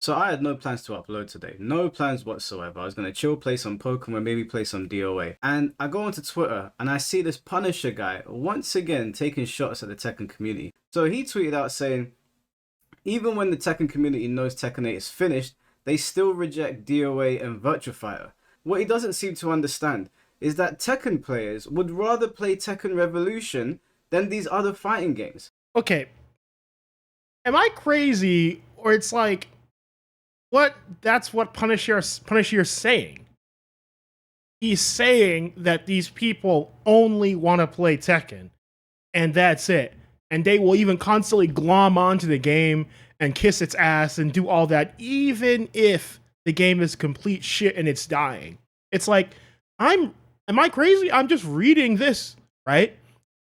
So I had no plans to upload today. No plans whatsoever. I was gonna chill, play some Pokemon, maybe play some DOA. And I go onto Twitter and I see this Punisher guy once again taking shots at the Tekken community. So he tweeted out saying, even when the Tekken community knows Tekken 8 is finished, they still reject DOA and Virtua Fighter. What he doesn't seem to understand is that Tekken players would rather play Tekken Revolution than these other fighting games. Okay, am I crazy or it's like what? That's what Punisher's saying. He's saying that these people only want to play Tekken, and that's it. And they will even constantly glom onto the game and kiss its ass and do all that, even if the game is complete shit and it's dying. It's like, am I crazy? I'm just reading this, right?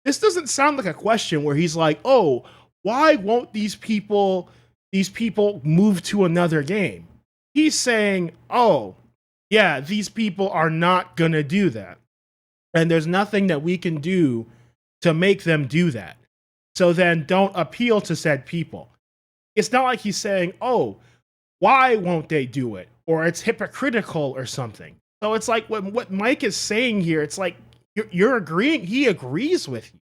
This doesn't sound like a question where he's like, oh, why won't these people move to another game? He's saying, oh, yeah, these people are not gonna do that. And there's nothing that we can do to make them do that. So then don't appeal to said people. It's not like he's saying, oh, why won't they do it? Or it's hypocritical or something. So it's like what Mike is saying here, it's like you're agreeing, he agrees with you.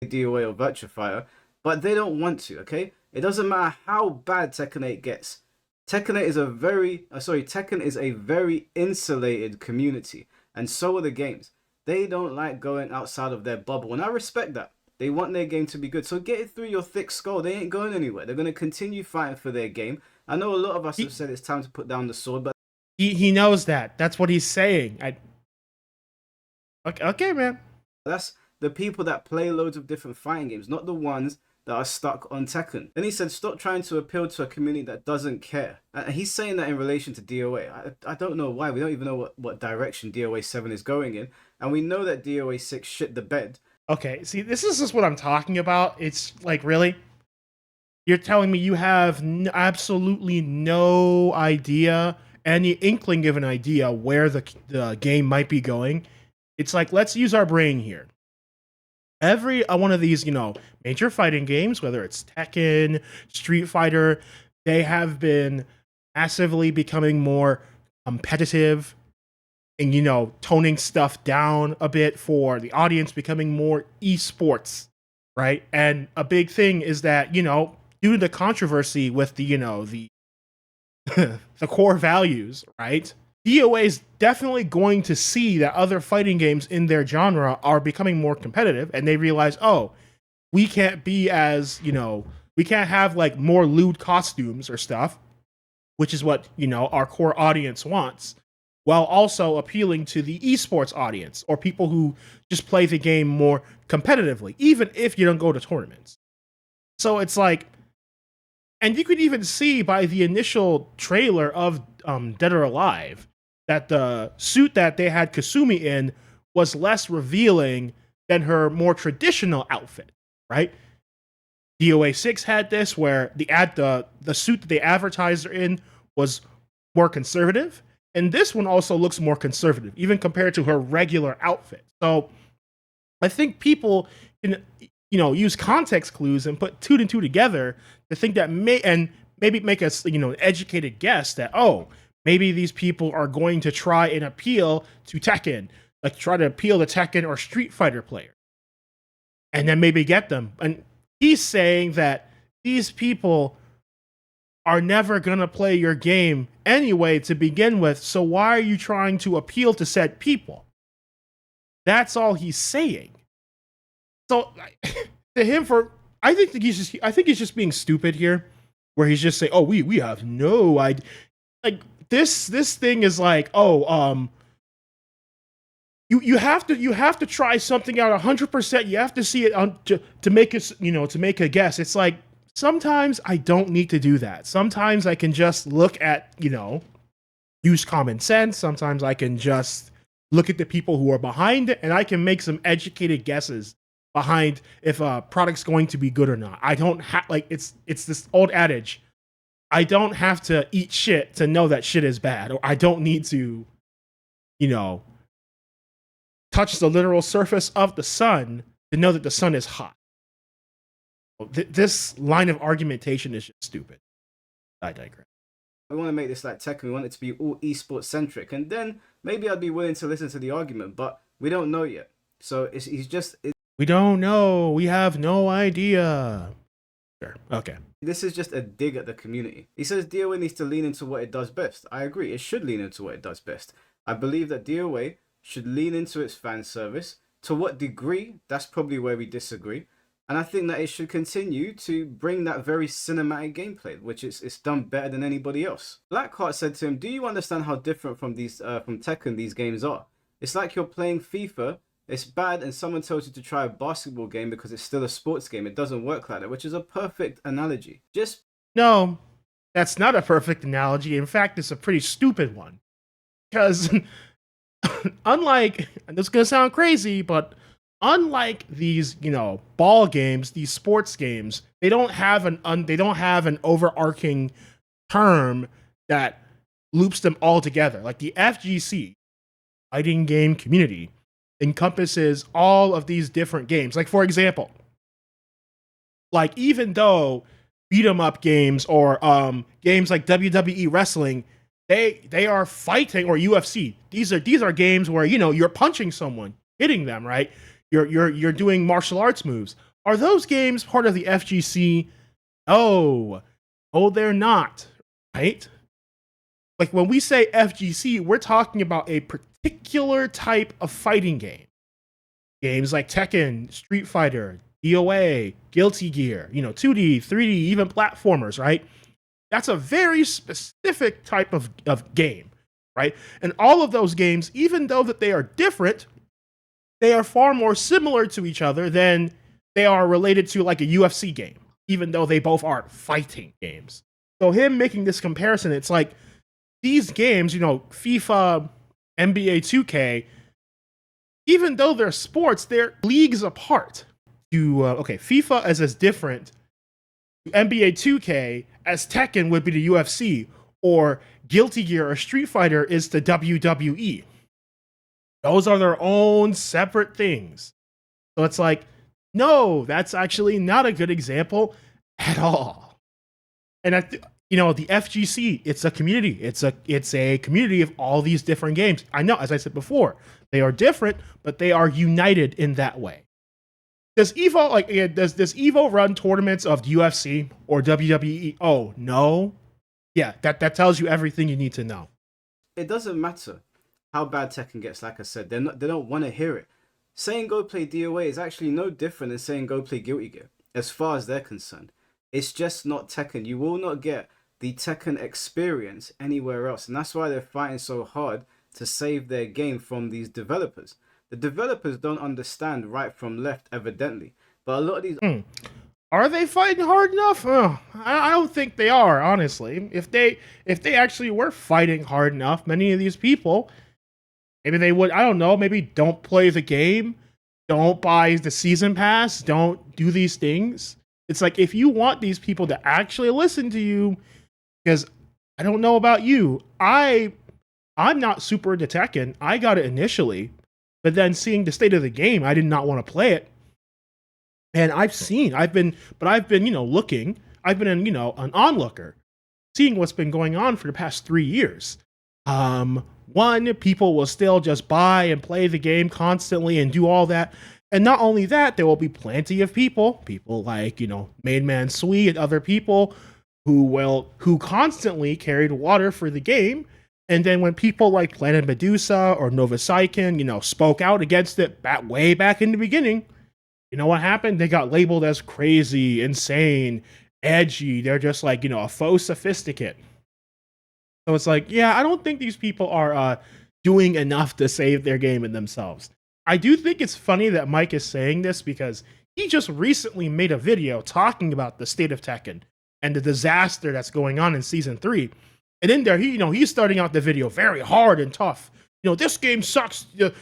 DOA or Virtua Fighter, but they don't want to, okay? It doesn't matter how bad Tekken 8 gets. Tekken is a very insulated community, and so are the games. They don't like going outside of their bubble, and I respect that. They want their game to be good, so get it through your thick skull. They ain't going anywhere. They're going to continue fighting for their game. I know a lot of us have said it's time to put down the sword, but He knows that. That's what he's saying. Okay, man. that's the people that play loads of different fighting games, not the ones that are stuck on Tekken. Then he said, stop trying to appeal to a community that doesn't care. And he's saying that in relation to DOA. I don't know why. We don't even know what direction DOA 7 is going in. And we know that DOA 6 shit the bed. Okay, see, this is just what I'm talking about. It's like, really? You're telling me you have absolutely no idea, any inkling of an idea where the game might be going? It's like, let's use our brain here. Every one of these, major fighting games, whether it's Tekken, Street Fighter, they have been massively becoming more competitive and, toning stuff down a bit for the audience, becoming more esports, right? And a big thing is that, due to the controversy with the the core values, right? DOA is definitely going to see that other fighting games in their genre are becoming more competitive, and they realize, oh, we can't be as, we can't have like more lewd costumes or stuff, which is what, our core audience wants, while also appealing to the esports audience or people who just play the game more competitively, even if you don't go to tournaments. So it's like, and you could even see by the initial trailer of Dead or Alive that the suit that they had Kasumi in was less revealing than her more traditional outfit, right? DOA 6 had this where the suit that they advertised her in was more conservative, and this one also looks more conservative, even compared to her regular outfit. So I think people can, use context clues and put two and two together to think that maybe make us, an educated guess that, oh, maybe these people are going to try and appeal to Tekken, like try to appeal to Tekken or Street Fighter players, and then maybe get them. And he's saying that these people are never going to play your game anyway to begin with, so why are you trying to appeal to said people? That's all he's saying. So to him, I think he's just being stupid here, where he's just saying, "Oh, we have no idea." Like this thing is like, oh, you have to try something out 100%. You have to see it to make it, to make a guess. It's like sometimes I don't need to do that. Sometimes I can just look at, use common sense. Sometimes I can just look at the people who are behind it, and I can make some educated guesses behind if a product's going to be good or not. I don't have it's this old adage. I don't have to eat shit to know that shit is bad, or I don't need to, touch the literal surface of the sun to know that the sun is hot. This line of argumentation is just stupid. I digress. We want to make this like Tekken. We want it to be all esports centric, and then maybe I'd be willing to listen to the argument. But we don't know yet. So we don't know. We have no idea. Sure. Okay. This is just a dig at the community. He says DOA needs to lean into what it does best. I agree. It should lean into what it does best. I believe that DOA should lean into its fan service. To what degree? That's probably where we disagree. And I think that it should continue to bring that very cinematic gameplay, which it's done better than anybody else. Blackheart said to him, "Do you understand how different from Tekken these games are? It's like you're playing FIFA. It's bad, and someone tells you to try a basketball game because it's still a sports game. It doesn't work like that," which is a perfect analogy. No, that's not a perfect analogy. In fact, it's a pretty stupid one. Because unlike, and this is gonna sound crazy, but unlike these, ball games, these sports games, they don't have an overarching term that loops them all together. Like the FGC, fighting game community, encompasses all of these different games. Like, for example, like even though beat 'em up games or games like WWE wrestling, they are fighting, or UFC. These are games where you're punching someone, hitting them, right? You're doing martial arts moves. Are those games part of the FGC? Oh, they're not, right? Like when we say FGC, we're talking about a particular type of fighting game. Games like Tekken, Street Fighter, DOA, Guilty Gear, 2D, 3D, even platformers, right? That's a very specific type of game, right? And all of those games, even though that they are different, they are far more similar to each other than they are related to like a UFC game, even though they both are fighting games. So him making this comparison, it's like these games, FIFA, NBA 2K, even though they're sports, they're leagues apart. FIFA is as different to NBA 2K as Tekken would be to UFC, or Guilty Gear or Street Fighter is to WWE. Those are their own separate things. So it's like, no, that's actually not a good example at all. And the FGC, it's a community. It's a community of all these different games. I know, as I said before, they are different, but they are united in that way. Does Evo run tournaments of UFC or WWE? Oh no. Yeah, that tells you everything you need to know. It doesn't matter how bad Tekken gets. Like I said, they don't want to hear it. Saying go play DOA is actually no different than saying go play Guilty Gear, as far as they're concerned. It's just not Tekken. You will not get the Tekken experience anywhere else, and that's why they're fighting so hard to save their game from these developers. The developers don't understand right from left, evidently. But a lot of these... Are they fighting hard enough? I don't think they are, honestly. If they actually were fighting hard enough, many of these people, maybe they would, I don't know, maybe don't play the game, don't buy the season pass, don't do these things. It's like, if you want these people to actually listen to you, because I don't know about you, I'm not super into Tekken. I got it initially, but then seeing the state of the game, I did not want to play it. And I've been looking. I've been an onlooker, seeing what's been going on for the past 3 years. One, people will still just buy and play the game constantly and do all that. And not only that, there will be plenty of people like, Main Man Sui and other people who constantly carried water for the game. And then when people like Planet Medusa or Nova Saiken, spoke out against it way back in the beginning, you know what happened? They got labeled as crazy, insane, edgy. They're just like, a faux sophisticate. So it's like, yeah, I don't think these people are doing enough to save their game and themselves. I do think it's funny that Mike is saying this because he just recently made a video talking about the state of Tekken and the disaster that's going on in Season 3. And in there, he's starting out the video very hard and tough. This game sucks. The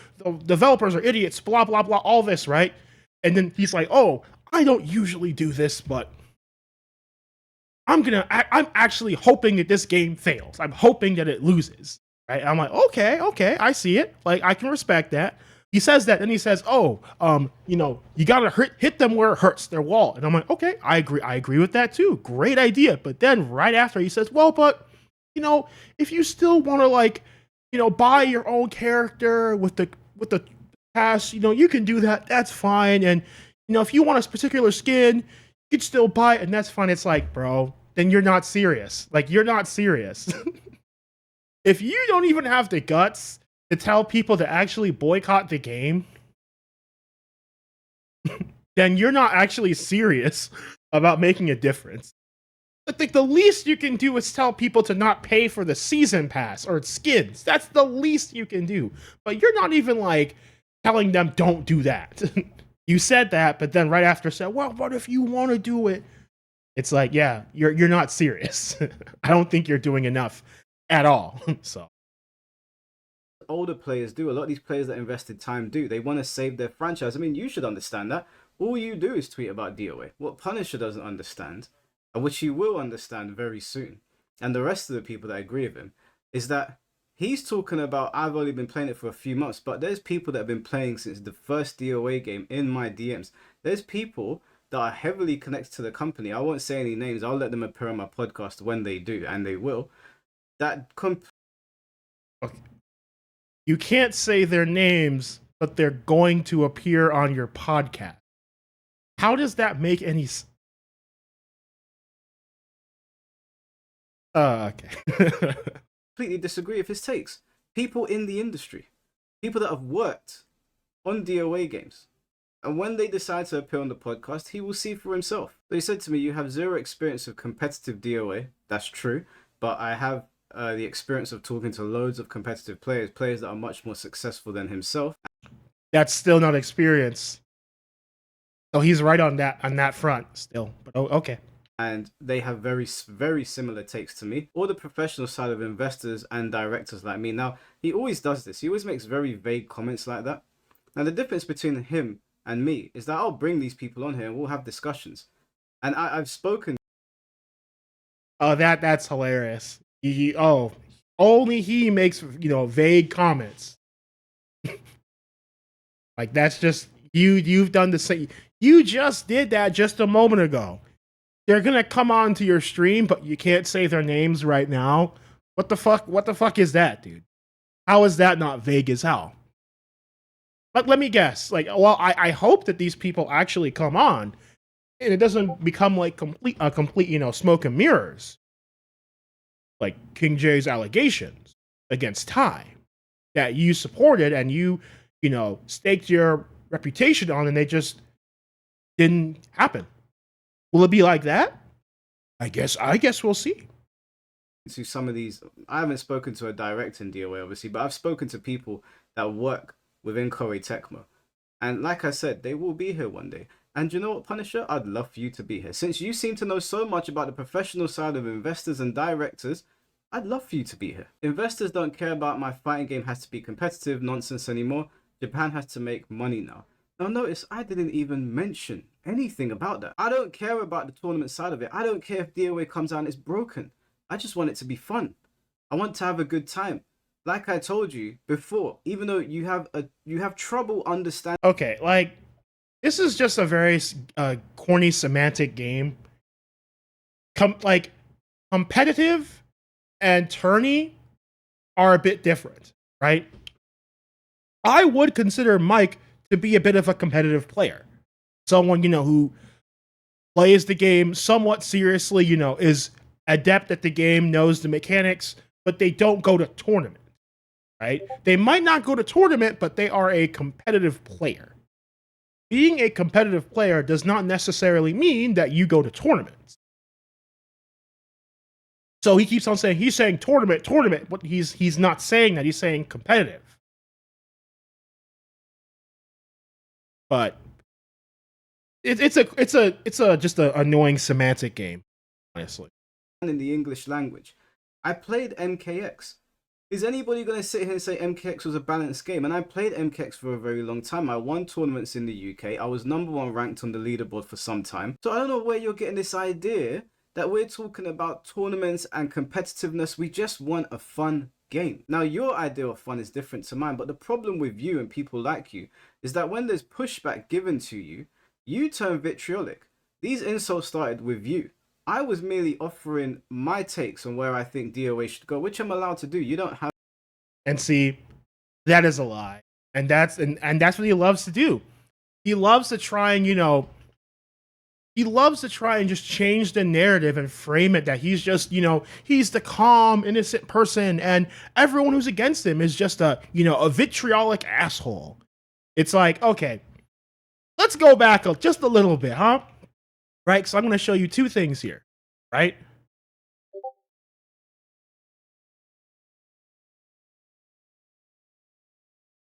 developers are idiots, blah, blah, blah, all this, right? And then he's like, oh, I don't usually do this, but I'm actually hoping that this game fails. I'm hoping that it loses, right? I'm like, okay, I see it. Like, I can respect that. He says that, and he says, "Oh, you gotta hit them where it hurts, their wall." And I'm like, "Okay, I agree. I agree with that too. Great idea." But then right after he says, "Well, but if you still want to buy your own character with the pass, you can do that. That's fine. And if you want a particular skin, you can still buy it, and that's fine." It's like, bro, then you're not serious. Like, you're not serious. If you don't even have the guts to tell people to actually boycott the game, then you're not actually serious about making a difference. I think the least you can do is tell people to not pay for the season pass or skins. That's the least you can do. But you're not even telling them don't do that. You said that, but then right after said, "Well, what if you want to do it?" It's like, yeah, you're not serious. I don't think you're doing enough at all. So Older players do. A lot of these players that invested time do. They want to save their franchise. I mean, you should understand that. All you do is tweet about DOA. What Punisher doesn't understand, and which he will understand very soon, and the rest of the people that agree with him, is that he's talking about, I've only been playing it for a few months, but there's people that have been playing since the first DOA game in my DMs. There's people that are heavily connected to the company. I won't say any names. I'll let them appear on my podcast when they do, and they will. Okay. You can't say their names, but they're going to appear on your podcast. How does that make any sense? Okay. Completely disagree with his takes. People in the industry, people that have worked on DOA games, and when they decide to appear on the podcast, he will see for himself. They said to me, "You have zero experience of competitive DOA." That's true, but I have the experience of talking to loads of competitive players that are much more successful than himself. That's still not experience. So he's right on that front still. But okay. And they have very, very similar takes to me, or the professional side of investors and directors like me. Now, he always does this. He always makes very vague comments like that. Now, the difference between him and me is that I'll bring these people on here and we'll have discussions. And I've spoken. Oh, that's hilarious. Only he makes vague comments. Like, that's just you've done the same. You just did that just a moment ago. They're gonna come on to your stream, but you can't say their names right now. What the fuck is that, dude? How is that not vague as hell? But let me guess. I hope that these people actually come on, and it doesn't become complete smoke and mirrors, like King J's allegations against Ty that you supported and you staked your reputation on, and they just didn't happen. Will it be like that? I guess we'll see. To some of these, I haven't spoken to a direct in DOA, obviously, but I've spoken to people that work within Koei Tecmo. And like I said, they will be here one day. And you know what, Punisher? I'd love for you to be here. Since you seem to know so much about the professional side of investors and directors, I'd love for you to be here. Investors don't care about my fighting game has to be competitive nonsense anymore. Japan has to make money now. Now notice, I didn't even mention anything about that. I don't care about the tournament side of it. I don't care if DOA comes out and it's broken. I just want it to be fun. I want to have a good time. Like I told you before, even though you have trouble understanding. Okay, this is just a very corny semantic game. Competitive and tourney are a bit different, right? I would consider Mike to be a bit of a competitive player. Someone, who plays the game somewhat seriously, is adept at the game, knows the mechanics, but they don't go to tournament, right? They might not go to tournament, but they are a competitive player. Being a competitive player does not necessarily mean that you go to tournaments. So he keeps on saying, he's saying tournament, but he's not saying that, he's saying competitive. But it's just an annoying semantic game, honestly. In the English language, I played MKX. Is anybody going to sit here and say MKX was a balanced game? And I played MKX for a very long time. I won tournaments in the UK. I was #1 ranked on the leaderboard for some time. So I don't know where you're getting this idea that we're talking about tournaments and competitiveness. We just want a fun game. Now, your idea of fun is different to mine, but the problem with you and people like you is that when there's pushback given to you, you turn vitriolic. These insults started with you. I was merely offering my takes on where I think DOA should go, which I'm allowed to do. You don't have. And see, that is a lie. And that's what he loves to do. He loves to try and, he loves to try and just change the narrative and frame it that he's just, he's the calm, innocent person, and everyone who's against him is just a vitriolic asshole. It's like, okay, let's go back just a little bit, huh? Right? So I'm going to show you two things here, right?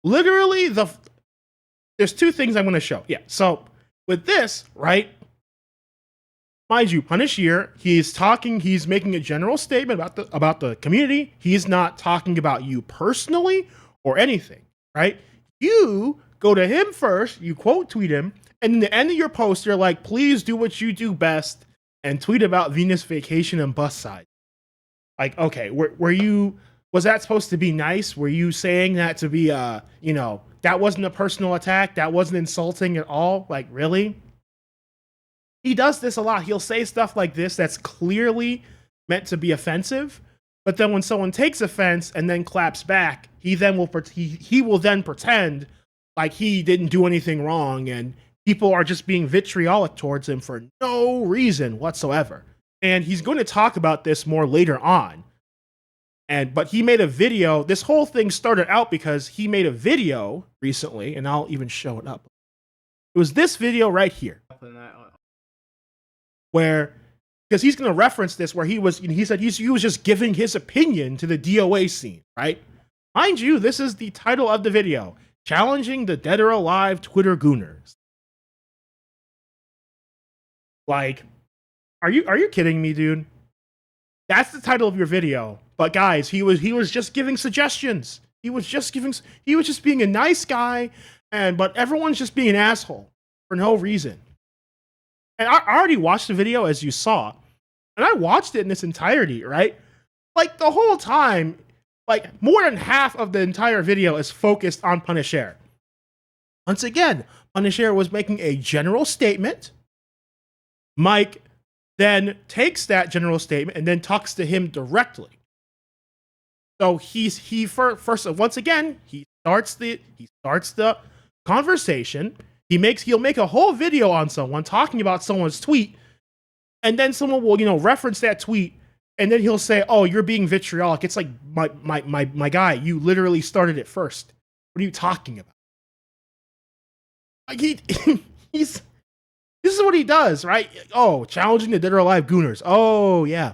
Literally, there's two things I'm going to show. Yeah. So with this, right? Mind you, Punish here, he's making a general statement about the community. He's not talking about you personally or anything, right? You go to him first, you quote tweet him, and in the end of your post, you're like, please do what you do best and tweet about Venus vacation and bus side. Like, okay, was that supposed to be nice? Were you saying that to be, that wasn't a personal attack? That wasn't insulting at all? Like, really? He does this a lot. He'll say stuff like this that's clearly meant to be offensive, but then when someone takes offense and then claps back, he will then pretend like he didn't do anything wrong and people are just being vitriolic towards him for no reason whatsoever. And he's going to talk about this more later on. But he made a video. This whole thing started out because he made a video recently, and I'll even show it up. It was this video right here, where, because he's going to reference this, where he said he was just giving his opinion to the DOA scene, right? Mind you, this is the title of the video: Challenging the Dead or Alive Twitter Gooners. Like, are you kidding me, dude? That's the title of your video. But guys, he was just giving suggestions. He was just being a nice guy, but everyone's just being an asshole for no reason. And I already watched the video, as you saw, and I watched it in its entirety, right? Like, the whole time, like, more than half of the entire video is focused on Punisher. Once again, Punisher was making a general statement. Mike then takes that general statement and then talks to him directly. So he once again starts the conversation. He'll make a whole video on someone talking about someone's tweet, and then someone will reference that tweet, and then he'll say, "Oh, you're being vitriolic." It's like, my guy, you literally started it first. What are you talking about? Like this is what he does, right? Oh, challenging the dead or alive gooners. Oh yeah.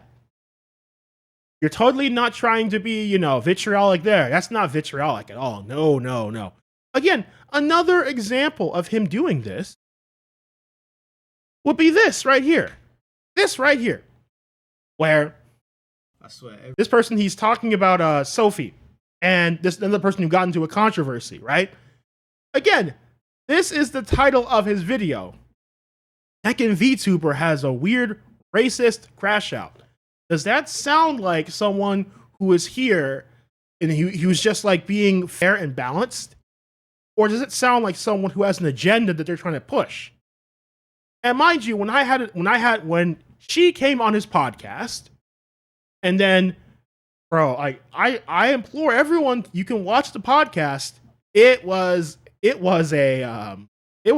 You're totally not trying to be, vitriolic there. That's not vitriolic at all. No. Again, another example of him doing this would be this right here. This right here. Where, I swear, this person, he's talking about Sophie and this another person who got into a controversy, right? Again, this is the title of his video. Heckin' VTuber has a weird racist crash out. Does that sound like someone who is here and he was just like being fair and balanced? Or does it sound like someone who has an agenda that they're trying to push? And mind you, when she came on his podcast, and then, bro, I implore everyone, you can watch the podcast. It was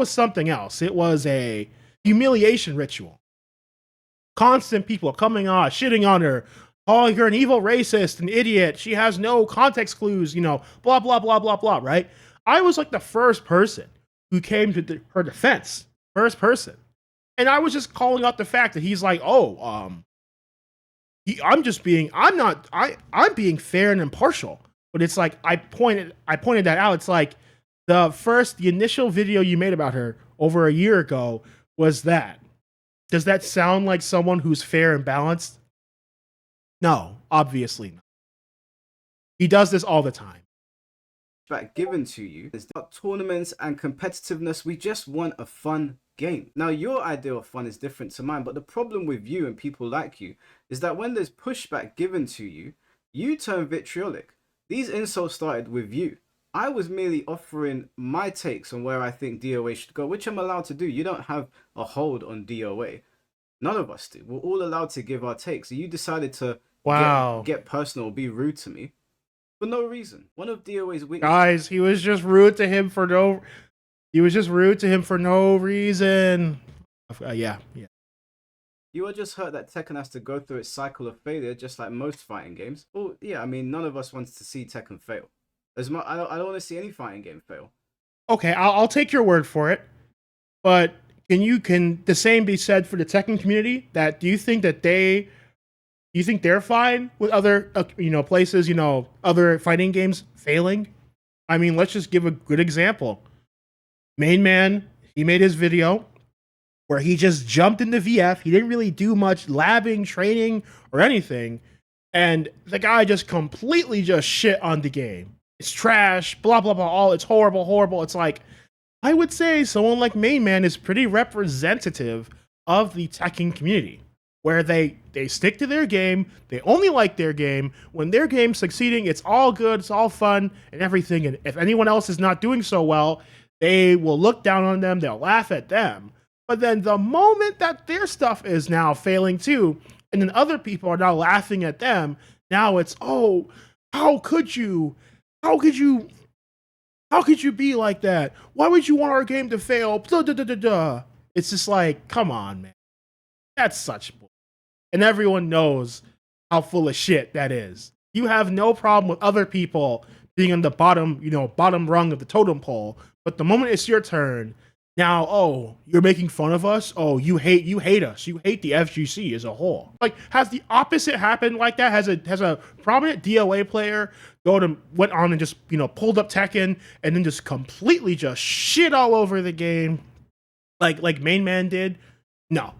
something else. It was a humiliation ritual. Constant people coming on, shitting on her, calling her an evil racist, an idiot. She has no context clues, blah, blah, blah, blah, blah, right? I was like the first person who came to her defense. First person. And I was just calling out the fact that he's like, I'm being fair and impartial. But it's like, I pointed that out. It's like the initial video you made about her over a year ago was that. Does that sound like someone who's fair and balanced? No, obviously not. He does this all the time. Back given to you is about tournaments and competitiveness. We just want a fun game. Now, your idea of fun is different to mine, but the problem with you and people like you is that when there's pushback given to you, You turned vitriolic. These insults started with you. I was merely offering my takes on where I think DOA should go, which I'm allowed to do. You don't have a hold on DOA. None of us do. We're all allowed to give our takes. So you decided to Wow. get personal, be rude to me for no reason. One of DOA's weaknesses. Guys, he was just rude to him for no. He was just rude to him for no reason. Yeah. You are just hurt that Tekken has to go through its cycle of failure, just like most fighting games. Well, yeah, I mean, none of us wants to see Tekken fail. I don't want to see any fighting game fail. Okay, I'll take your word for it. But can the same be said for the Tekken community? That do you think they're fine with other places, other fighting games failing? I mean, let's just give a good example. Main Man, he made his video where he just jumped into VF. He didn't really do much labbing, training, or anything. And the guy just completely just shit on the game. It's trash, blah, blah, blah, it's horrible. It's like, I would say someone like Main Man is pretty representative of the Tekken community, where they stick to their game, they only like their game. When their game's succeeding, it's all good, it's all fun, and everything. And if anyone else is not doing so well, they will look down on them, they'll laugh at them. But then the moment that their stuff is now failing too, and then other people are now laughing at them, now it's, oh, how could you be like that? Why would you want our game to fail? It's just like, come on, man. That's such bull. And everyone knows how full of shit that is. You have no problem with other people being on the bottom rung of the totem pole. But the moment it's your turn, now, oh, you're making fun of us? Oh, you hate us. You hate the FGC as a whole. Like, has the opposite happened like that? Has a prominent DOA player went on and just, pulled up Tekken and then just completely just shit all over the game like Main Man did? No.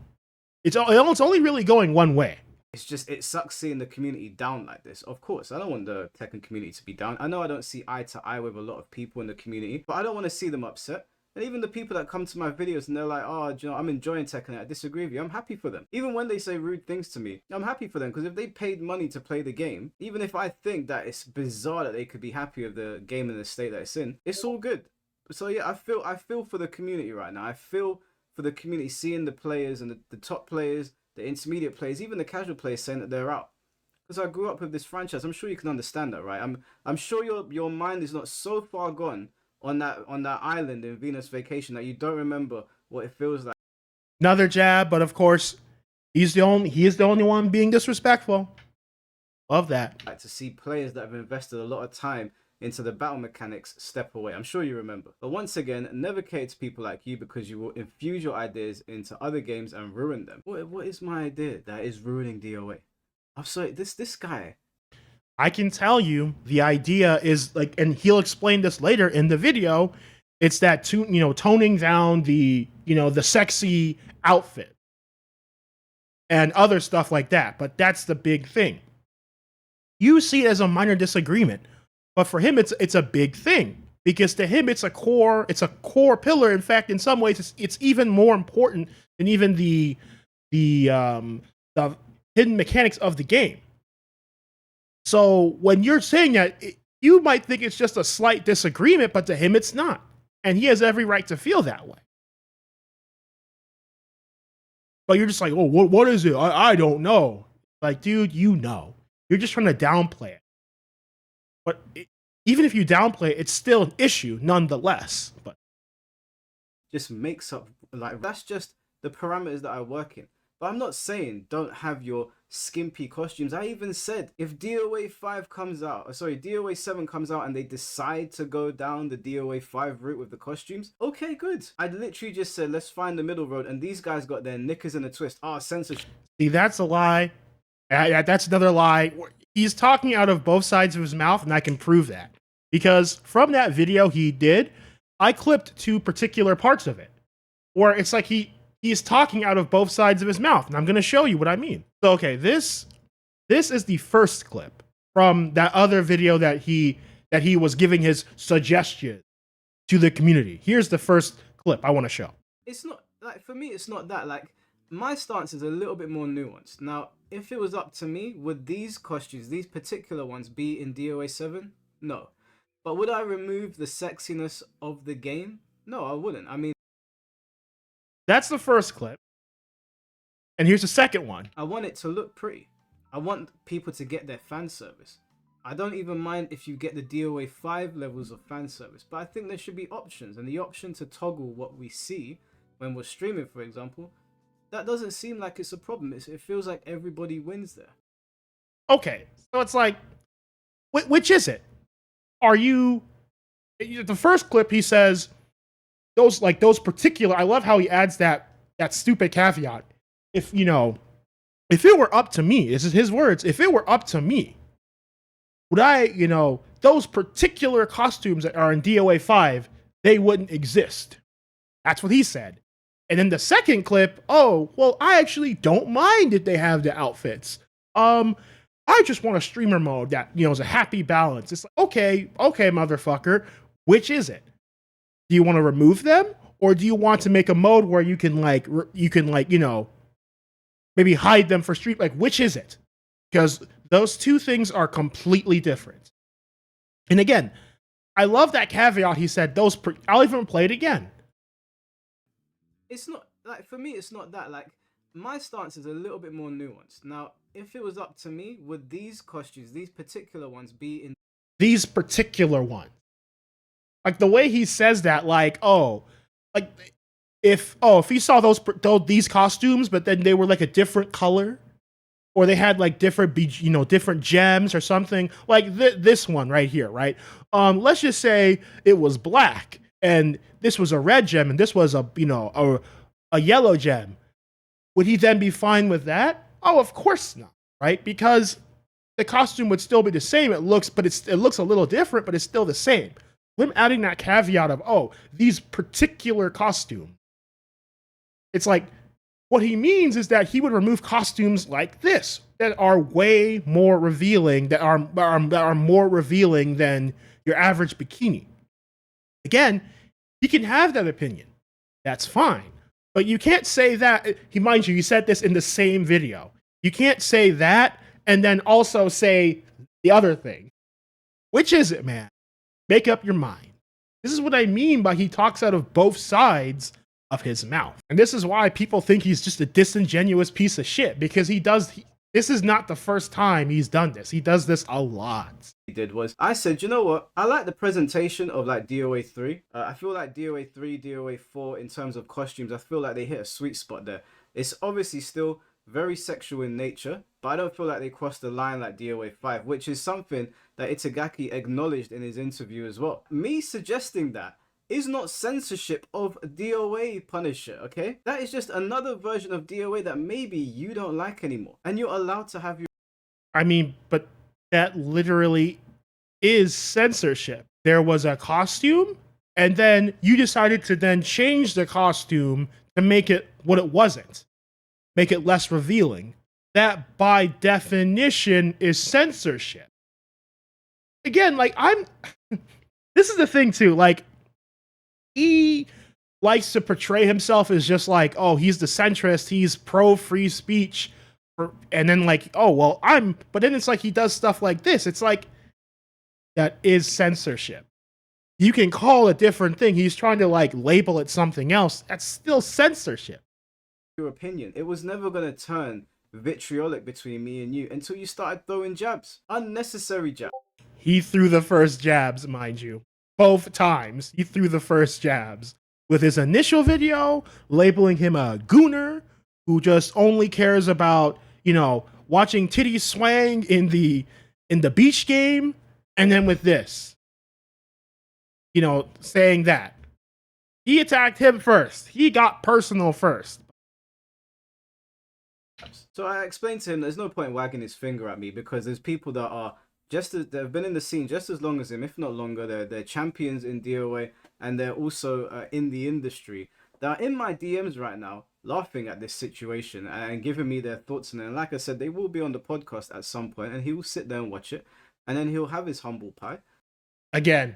It's only really going one way. It's just, it sucks seeing the community down like this. Of course, I don't want the Tekken community to be down. I know I don't see eye to eye with a lot of people in the community, but I don't want to see them upset. And even the people that come to my videos and they're like, oh, I'm enjoying Tekken, I disagree with you, I'm happy for them. Even when they say rude things to me, I'm happy for them, because if they paid money to play the game, even if I think that it's bizarre that they could be happy with the game in the state that it's in, it's all good. So yeah, I feel for the community right now. I feel for the community, seeing the players and the top players, the intermediate players, even the casual players saying that they're out. Because I grew up with this franchise, I'm sure you can understand that, right? I'm sure your mind is not so far gone on that island in Venus Vacation that you don't remember what it feels like. Another jab, but of course, he is the only one being disrespectful. Love that. Like to see players that have invested a lot of time into the battle mechanics step away. I'm sure you remember. But once again, never cater to people like you, because you will infuse your ideas into other games and ruin them. What is my idea that is ruining DOA? I'm sorry, this guy. I can tell you the idea is like, and he'll explain this later in the video, it's that toning down the sexy outfit and other stuff like that. But that's the big thing. You see it as a minor disagreement, but for him it's a big thing, because to him it's a core pillar. In fact, in some ways it's even more important than even the hidden mechanics of the game. So when you're saying that, you might think it's just a slight disagreement, but to him it's not. And he has every right to feel that way. But you're just like, oh, what is it? I don't know. Like, dude, you know. You're just trying to downplay it. But even if you downplay it, it's still an issue nonetheless. But just makes up, like, that's just the parameters that I work in. But I'm not saying don't have your skimpy costumes. I even said if DOA 7 comes out and they decide to go down the DOA 5 route with the costumes, okay, good. I literally just said let's find the middle road, and these guys got their knickers in a twist. Censorship. See, that's a lie. That's another lie. He's talking out of both sides of his mouth, and I can prove that. Because from that video he did, I clipped 2 particular parts of it where it's like he's talking out of both sides of his mouth, and I'm going to show you what I mean. So, okay, this is the first clip from that other video that he was giving his suggestion to the community. Here's the first clip I want to show. It's not like, for me, it's not that like My stance is a little bit more nuanced. Now, if it was up to me, would these costumes, these particular ones, be in DOA 7? No. But would I remove the sexiness of the game? No, I wouldn't. I mean, That's the first clip. And here's the second one. I want it to look pretty. I want people to get their fan service. I don't even mind if you get the DOA 5 levels of fan service, but I think there should be options, and the option to toggle what we see when we're streaming, for example, that doesn't seem like it's a problem. It feels like everybody wins there. Okay, so it's like, which is it? Are you, the first clip he says, those particular, I love how he adds that stupid caveat. If it were up to me, this is his words, if it were up to me, would I, those particular costumes that are in DOA 5, they wouldn't exist. That's what he said. And then the second clip, oh, well, I actually don't mind if they have the outfits. I just want a streamer mode that, is a happy balance. It's like, okay, motherfucker, which is it? Do you want to remove them? Or do you want to make a mode where you can maybe hide them for stream? Like, which is it? Because those two things are completely different. And again, I love that caveat. He said I'll even play it again. It's not like, for me, it's not that. Like, my stance is a little bit more nuanced. Now, if it was up to me, would these costumes, these particular ones, be in these particular ones? Like the way he says that, like, if he saw these costumes, but then they were like a different color, or they had like different different gems or something, like this one right here, right? Let's just say it was black, and this was a red gem, and this was a yellow gem. Would he then be fine with that? Oh, of course not, right? Because the costume would still be the same. It looks a little different, but it's still the same. Him adding that caveat of, these particular costumes. It's like, what he means is that he would remove costumes like this that are way more revealing, that are more revealing than your average bikini. Again, he can have that opinion. That's fine. But you can't say that. Mind you, he said this in the same video. You can't say that and then also say the other thing. Which is it, man? Make up your mind. This is what I mean by he talks out of both sides of his mouth. And this is why people think he's just a disingenuous piece of shit, because this is not the first time he's done this. He does this a lot. He did was, I said, you know what? I like the presentation of like DOA 3. I feel like DOA 3, DOA 4, in terms of costumes, I feel like they hit a sweet spot there. It's obviously still very sexual in nature, but I don't feel like they crossed the line like DOA 5, which is something that Itagaki acknowledged in his interview as well. Me suggesting that is not censorship of DOA, Punisher, okay? That is just another version of DOA that maybe you don't like anymore, and you're allowed to have your... I mean, but that literally is censorship. There was a costume, and then you decided to then change the costume to make it what it wasn't. Make it less revealing. That, by definition, is censorship. Again, like, this is the thing, too. Like, he likes to portray himself as just like, he's the centrist, he's pro-free speech. And then, like, but then it's like he does stuff like this. It's like, that is censorship. You can call it a different thing. He's trying to, like, label it something else. That's still censorship. Your opinion. It was never going to turn vitriolic between me and you until you started throwing jabs. Unnecessary jabs. He threw the first jabs, mind you. Both times he threw the first jabs. With his initial video, labeling him a gooner who just only cares about, watching titties swang in the beach game. And then with this, saying that. He attacked him first. He got personal first. So I explained to him there's no point wagging his finger at me, because there's people that are that have been in the scene just as long as him, if not longer. They're champions in DOA, and they're also in the industry. They're in my DMs right now, laughing at this situation and giving me their thoughts on it. And like I said, they will be on the podcast at some point, and he will sit there and watch it, and then he'll have his humble pie. Again,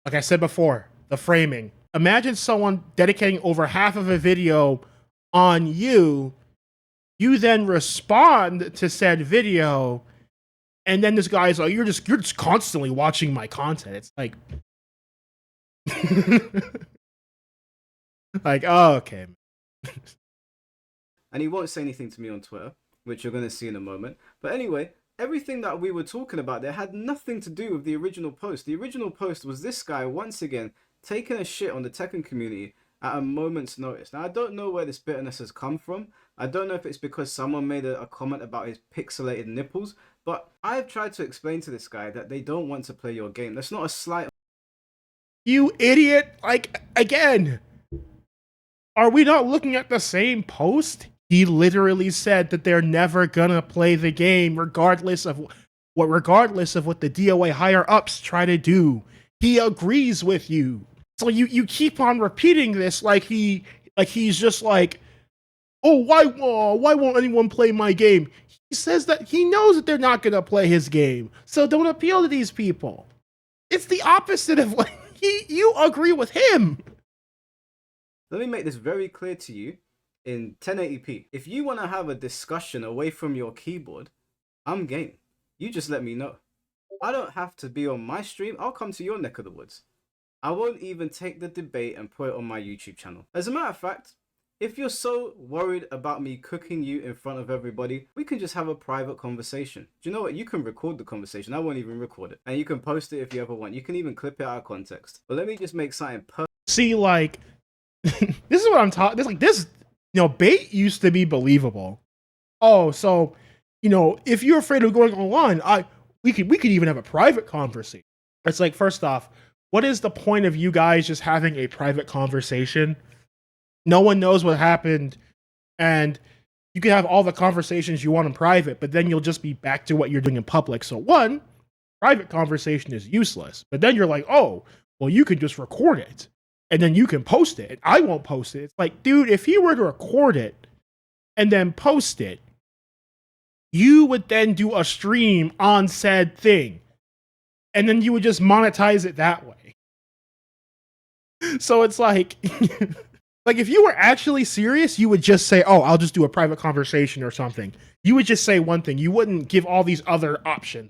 like I said before, the framing. Imagine someone dedicating over half of a video on you. You then respond to said video, and then this guy's like, you're just constantly watching my content. It's like, like, oh, okay. And he won't say anything to me on Twitter, which you're going to see in a moment. But anyway, everything that we were talking about there had nothing to do with the original post. The original post was this guy, once again, taking a shit on the Tekken community at a moment's notice. Now, I don't know where this bitterness has come from. I don't know if it's because someone made a comment about his pixelated nipples, but I've tried to explain to this guy that they don't want to play your game. That's not a slight. You idiot. Like, again, are we not looking at the same post? He literally said that they're never gonna play the game regardless of what the DOA higher ups try to do. He agrees with you. So you keep on repeating this like he's just like, oh, why won't anyone play my game? He says that he knows that they're not gonna play his game. So don't appeal to these people. It's the opposite of what you agree with him. Let me make this very clear to you. In 1080p. If you want to have a discussion away from your keyboard, I'm game. You just let me know. I don't have to be on my stream. I'll come to your neck of the woods. I won't even take the debate and put it on my YouTube channel. As a matter of fact, if you're so worried about me cooking you in front of everybody, we can just have a private conversation. Do you know what? You can record the conversation. I won't even record it. And you can post it if you ever want. You can even clip it out of context. But let me just make something perfect. See, like, this is what I'm talking. This. You know, bait used to be believable. Oh, so, you know, if you're afraid of going online, we could even have a private conversation. It's like, first off, what is the point of you guys just having a private conversation? No one knows what happened, and you can have all the conversations you want in private, but then you'll just be back to what you're doing in public. So one, private conversation is useless. But then you're like, oh, well, you can just record it. And then you can post it. I won't post it. It's like, dude, if you were to record it and then post it, you would then do a stream on said thing. And then you would just monetize it that way. So it's like, like if you were actually serious, you would just say, oh, I'll just do a private conversation or something. You would just say one thing. You wouldn't give all these other options.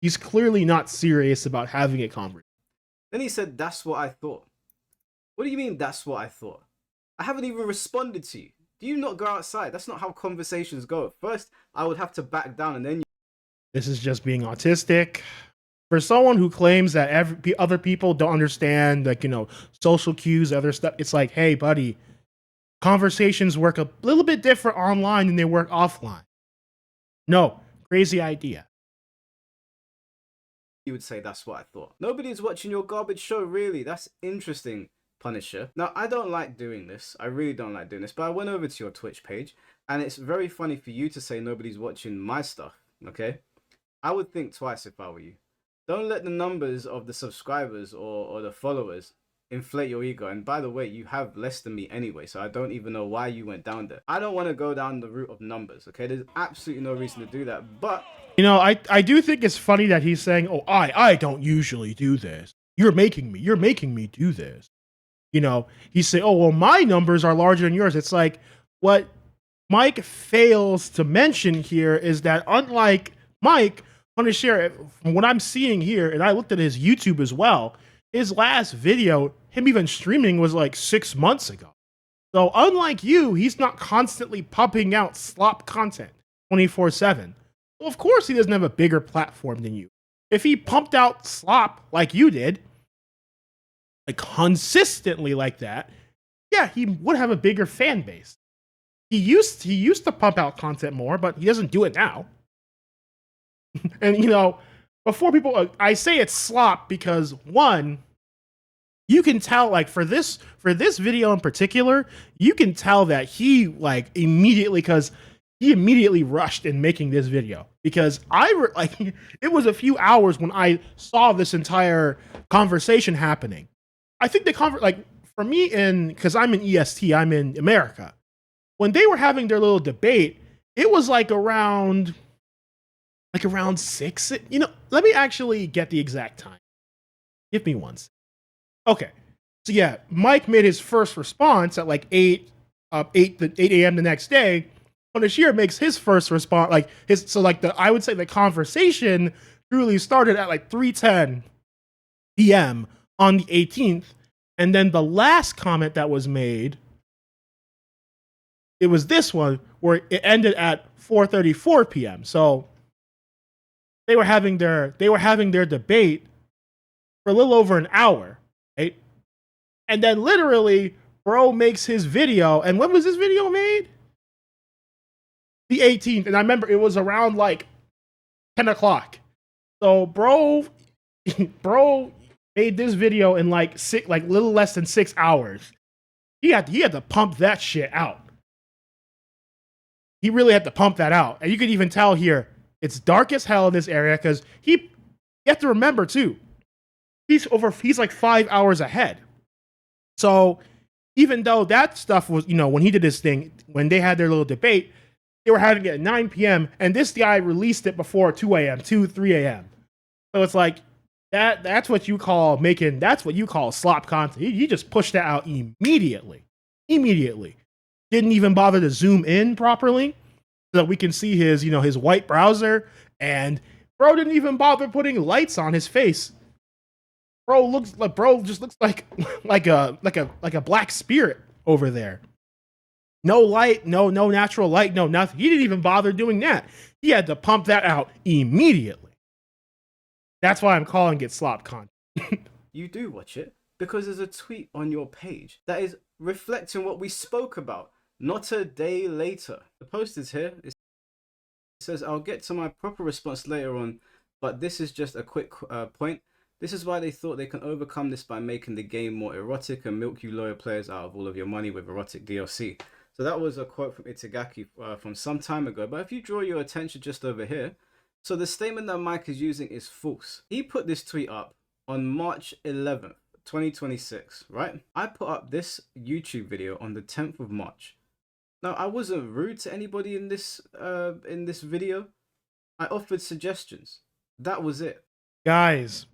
He's clearly not serious about having a conversation. Then he said, that's what I thought. What do you mean, that's what I thought? I haven't even responded to you. Do you not go outside? That's not how conversations go. First, I would have to back down and then you... This is just being autistic. For someone who claims that other people don't understand, like, you know, social cues, other stuff, it's like, hey, buddy, conversations work a little bit different online than they work offline. No, crazy idea. You would say, that's what I thought. Nobody's watching your garbage show, really. That's interesting. Punisher. Now, I don't like doing this. I really don't like doing this, but I went over to your Twitch page and it's very funny for you to say nobody's watching my stuff, okay? I would think twice if I were you. Don't let the numbers of the subscribers or the followers inflate your ego. And by the way, you have less than me anyway, so I don't even know why you went down there. I don't want to go down the route of numbers, okay? There's absolutely no reason to do that, but... You know, I do think it's funny that he's saying, oh, I don't usually do this. You're making me do this. You know, he's saying, oh, well, my numbers are larger than yours. It's like, what Mike fails to mention here is that unlike Mike, I want to share from what I'm seeing here, and I looked at his YouTube as well, his last video, him even streaming, was like 6 months ago. So unlike you, he's not constantly pumping out slop content 24/7. Well, of course he doesn't have a bigger platform than you. If he pumped out slop like you did, like consistently like that, yeah, he would have a bigger fan base. He used to pump out content more, but he doesn't do it now. And you know, before people, I say it's slop because one, you can tell, like for this video in particular, you can tell that he like immediately rushed in making this video because it was a few hours when I saw this entire conversation happening. I think for me, because I'm in EST, I'm in America. When they were having their little debate, it was like around 6. You know, let me actually get the exact time. Give me one second. Okay. So yeah, Mike made his first response at like 8 8 a.m. the next day. Punishir makes his first response, like his, so like I would say the conversation truly started at like 3:10 p.m. on the 18th, and then the last comment that was made, it was this one where it ended at 4:34 p.m. So they were having their debate for a little over an hour, right? And then literally, bro makes his video, and when was this video made? The 18th, and I remember it was around like 10 o'clock. So bro made this video in like little less than 6 hours. He had to pump that shit out. He really had to pump that out. And you could even tell here, it's dark as hell in this area because you have to remember too, he's like 5 hours ahead. So even though that stuff was, when he did his thing, when they had their little debate, they were having it at 9 p.m. and this guy released it before 2 a.m., 3 a.m. So it's like that's what you call slop content. He just pushed that out immediately. Didn't even bother to zoom in properly so that we can see his white browser, and bro didn't even bother putting lights on his face. Bro just looks like a black spirit over there. No light, no natural light, no nothing. He didn't even bother doing that. He had to pump that out immediately. That's why I'm calling it slop content. You do watch it because there's a tweet on your page that is reflecting what we spoke about, not a day later. The post is here. It says, I'll get to my proper response later on, but this is just a quick point. This is why they thought they can overcome this by making the game more erotic and milk you loyal players out of all of your money with erotic DLC. So that was a quote from Itagaki from some time ago. But if you draw your attention just over here, so the statement that Mike is using is false. He put this tweet up on March 11th, 2026, right? I put up this YouTube video on the 10th of March. Now, I wasn't rude to anybody in this video. I offered suggestions. That was it. Guys,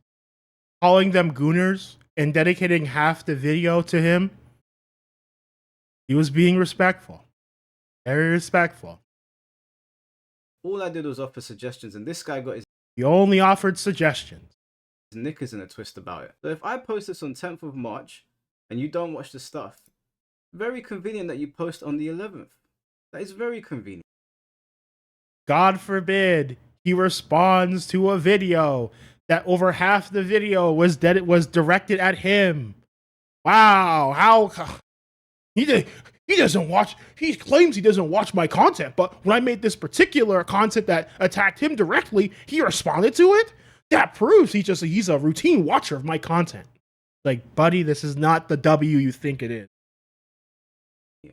calling them Gooners and dedicating half the video to him, he was being respectful. Very respectful. All I did was offer suggestions, and this guy got his... He only offered suggestions. His knickers in a twist about it. So if I post this on 10th of March, and you don't watch the stuff, very convenient that you post on the 11th. That is very convenient. God forbid he responds to a video that over half the video was directed at him. Wow, how... He doesn't watch. He claims he doesn't watch my content, but when I made this particular content that attacked him directly, he responded to it. That proves he's a routine watcher of my content. Like, buddy, this is not the W you think it is.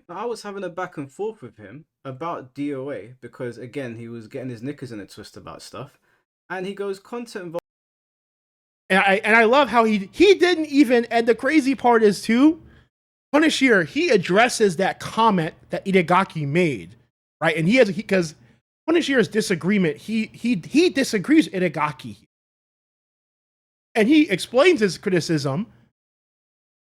I was having a back and forth with him about DOA because, again, he was getting his knickers in a twist about stuff, and he goes content. And I love how he didn't even. And the crazy part is too, Punishir, he addresses that comment that Itagaki made, right? And because Punishir's disagreement, he disagrees with Itagaki, and he explains his criticism,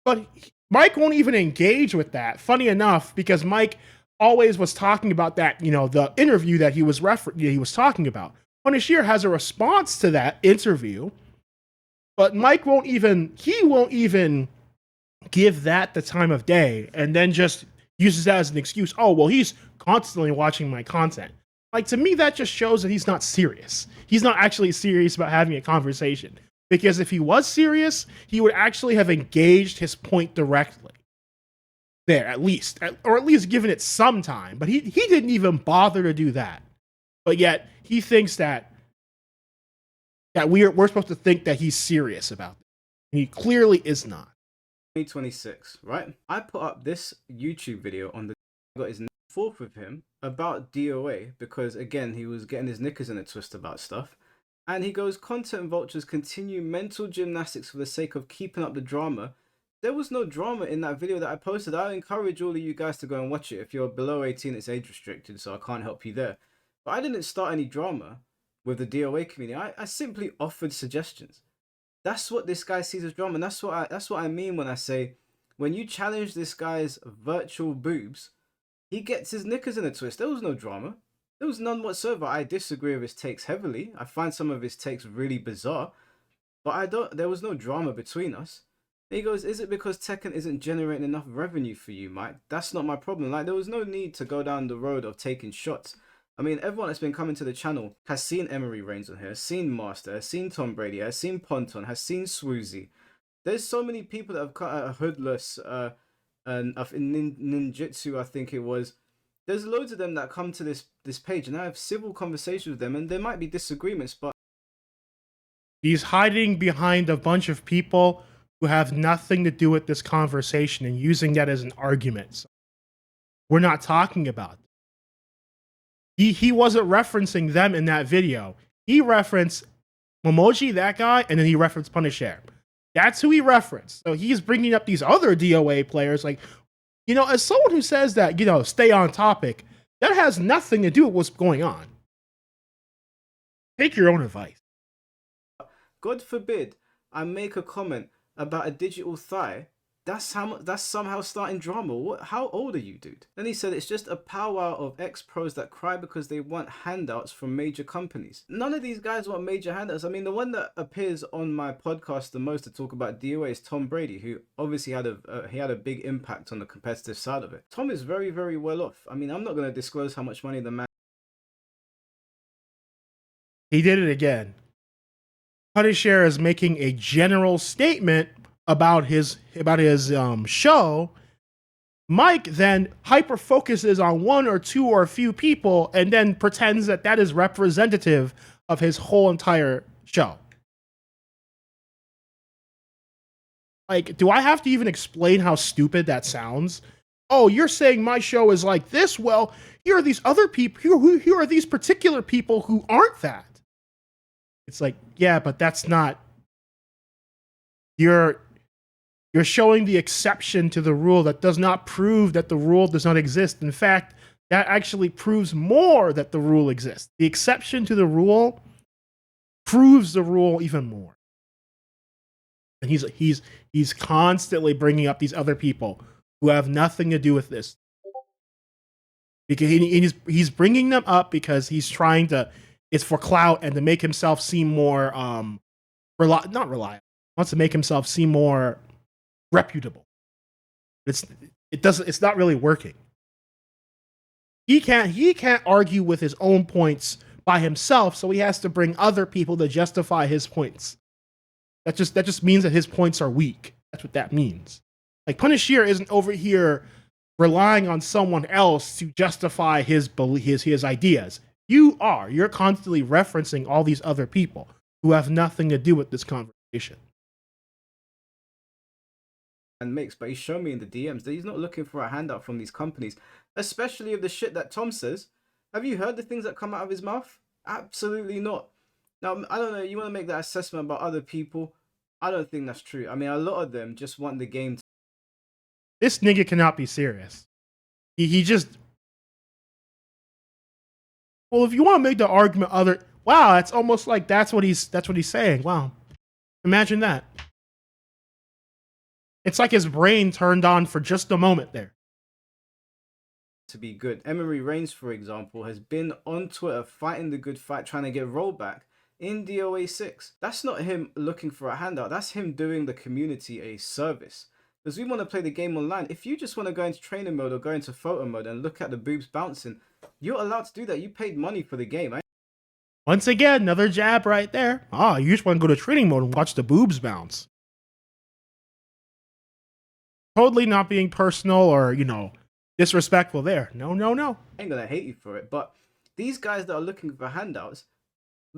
but Mike won't even engage with that. Funny enough, because Mike always was talking about that, the interview that he was talking about. Punishir has a response to that interview, but Mike won't even give that the time of day, and then just uses that as an excuse. Oh, well, he's constantly watching my content. Like, to me, that just shows that he's not serious. He's not actually serious about having a conversation. Because if he was serious, he would actually have engaged his point directly. There, at least. Or at least given it some time. But he didn't even bother to do that. But yet, he thinks that we're supposed to think that he's serious about it. And he clearly is not. 2026, right? I put up this YouTube video on the... got his forth with him about DOA because, again, he was getting his knickers in a twist about stuff. And he goes, content vultures continue mental gymnastics for the sake of keeping up the drama. There was no drama in that video that I posted. I encourage all of you guys to go and watch it. If you're below 18, it's age restricted, so I can't help you there. But I didn't start any drama with the DOA community. I simply offered suggestions. That's what this guy sees as drama. And that's what I mean when I say, when you challenge this guy's virtual boobs he gets his knickers in a twist. There was no drama. There was none whatsoever. I disagree with his takes heavily. I find some of his takes really bizarre, but there was no drama between us. And he goes, is it because Tekken isn't generating enough revenue for you, Mike? That's not my problem. Like, there was no need to go down the road of taking shots. I mean, everyone that's been coming to the channel has seen Emery Reigns on here, has seen Master, has seen Tom Brady, has seen Ponton, has seen Swoozy. There's so many people that have cut out a hoodless, and in ninjutsu, I think it was. There's loads of them that come to this page, and I have civil conversations with them, and there might be disagreements, but he's hiding behind a bunch of people who have nothing to do with this conversation and using that as an argument. So we're not talking about them. He wasn't referencing them in that video. He referenced Momoji, that guy, and then he referenced Punisher. That's who he referenced. So he's bringing up these other DOA players. Like, you know, as someone who says that, you know, stay on topic, that has nothing to do with what's going on. Take your own advice. God forbid I make a comment about a digital thigh. That's somehow starting drama. How old are you, dude? Then he said it's just a powwow of ex-pros that cry because they want handouts from major companies. None of these guys want major handouts. I mean, the one that appears on my podcast the most to talk about DOA is Tom Brady, who obviously had a big impact on the competitive side of it. Tom is very, very well off. I mean, I'm not going to disclose how much money the man. He did it again. Punisher is making a general statement about his show. Mike then hyper focuses on one or two or a few people and then pretends that that is representative of his whole entire show. Like, do I have to even explain how stupid that sounds? Oh, you're saying my show is like this? Well, here are these other people. Here are these particular people who aren't that. It's like, yeah, but that's not. You're showing the exception to the rule. That does not prove that the rule does not exist. In fact, that actually proves more that the rule exists. The exception to the rule proves the rule even more. And he's constantly bringing up these other people who have nothing to do with this. Because he's bringing them up because he's trying to. It's for clout and to make himself seem more not reliable. He wants to make himself seem more reputable. It's not really working. He can't argue with his own points by himself, so he has to bring other people to justify his points. That just means that his points are weak. That's what that means. Like, Punisher isn't over here relying on someone else to justify his ideas. You're constantly referencing all these other people who have nothing to do with this conversation. And mix, but he's shown me in the DMs that he's not looking for a handout from these companies, especially of the shit that Tom says. Have you heard the things that come out of his mouth? Absolutely not. Now, I don't know, you want to make that assessment about other people? I don't think that's true. I mean, a lot of them just want the game to... This nigga cannot be serious. He just... Well, if you want to make the argument wow, it's almost like that's what he's saying. Wow. Imagine that. It's like his brain turned on for just a moment there. To be good. Emery Reigns, for example, has been on Twitter fighting the good fight, trying to get rollback in DOA 6. That's not him looking for a handout. That's him doing the community a service. Because we want to play the game online. If you just want to go into training mode or go into photo mode and look at the boobs bouncing, you're allowed to do that. You paid money for the game. Once again, another jab right there. You just want to go to training mode and watch the boobs bounce. Totally not being personal or, disrespectful there. No. I ain't gonna hate you for it, but these guys that are looking for handouts,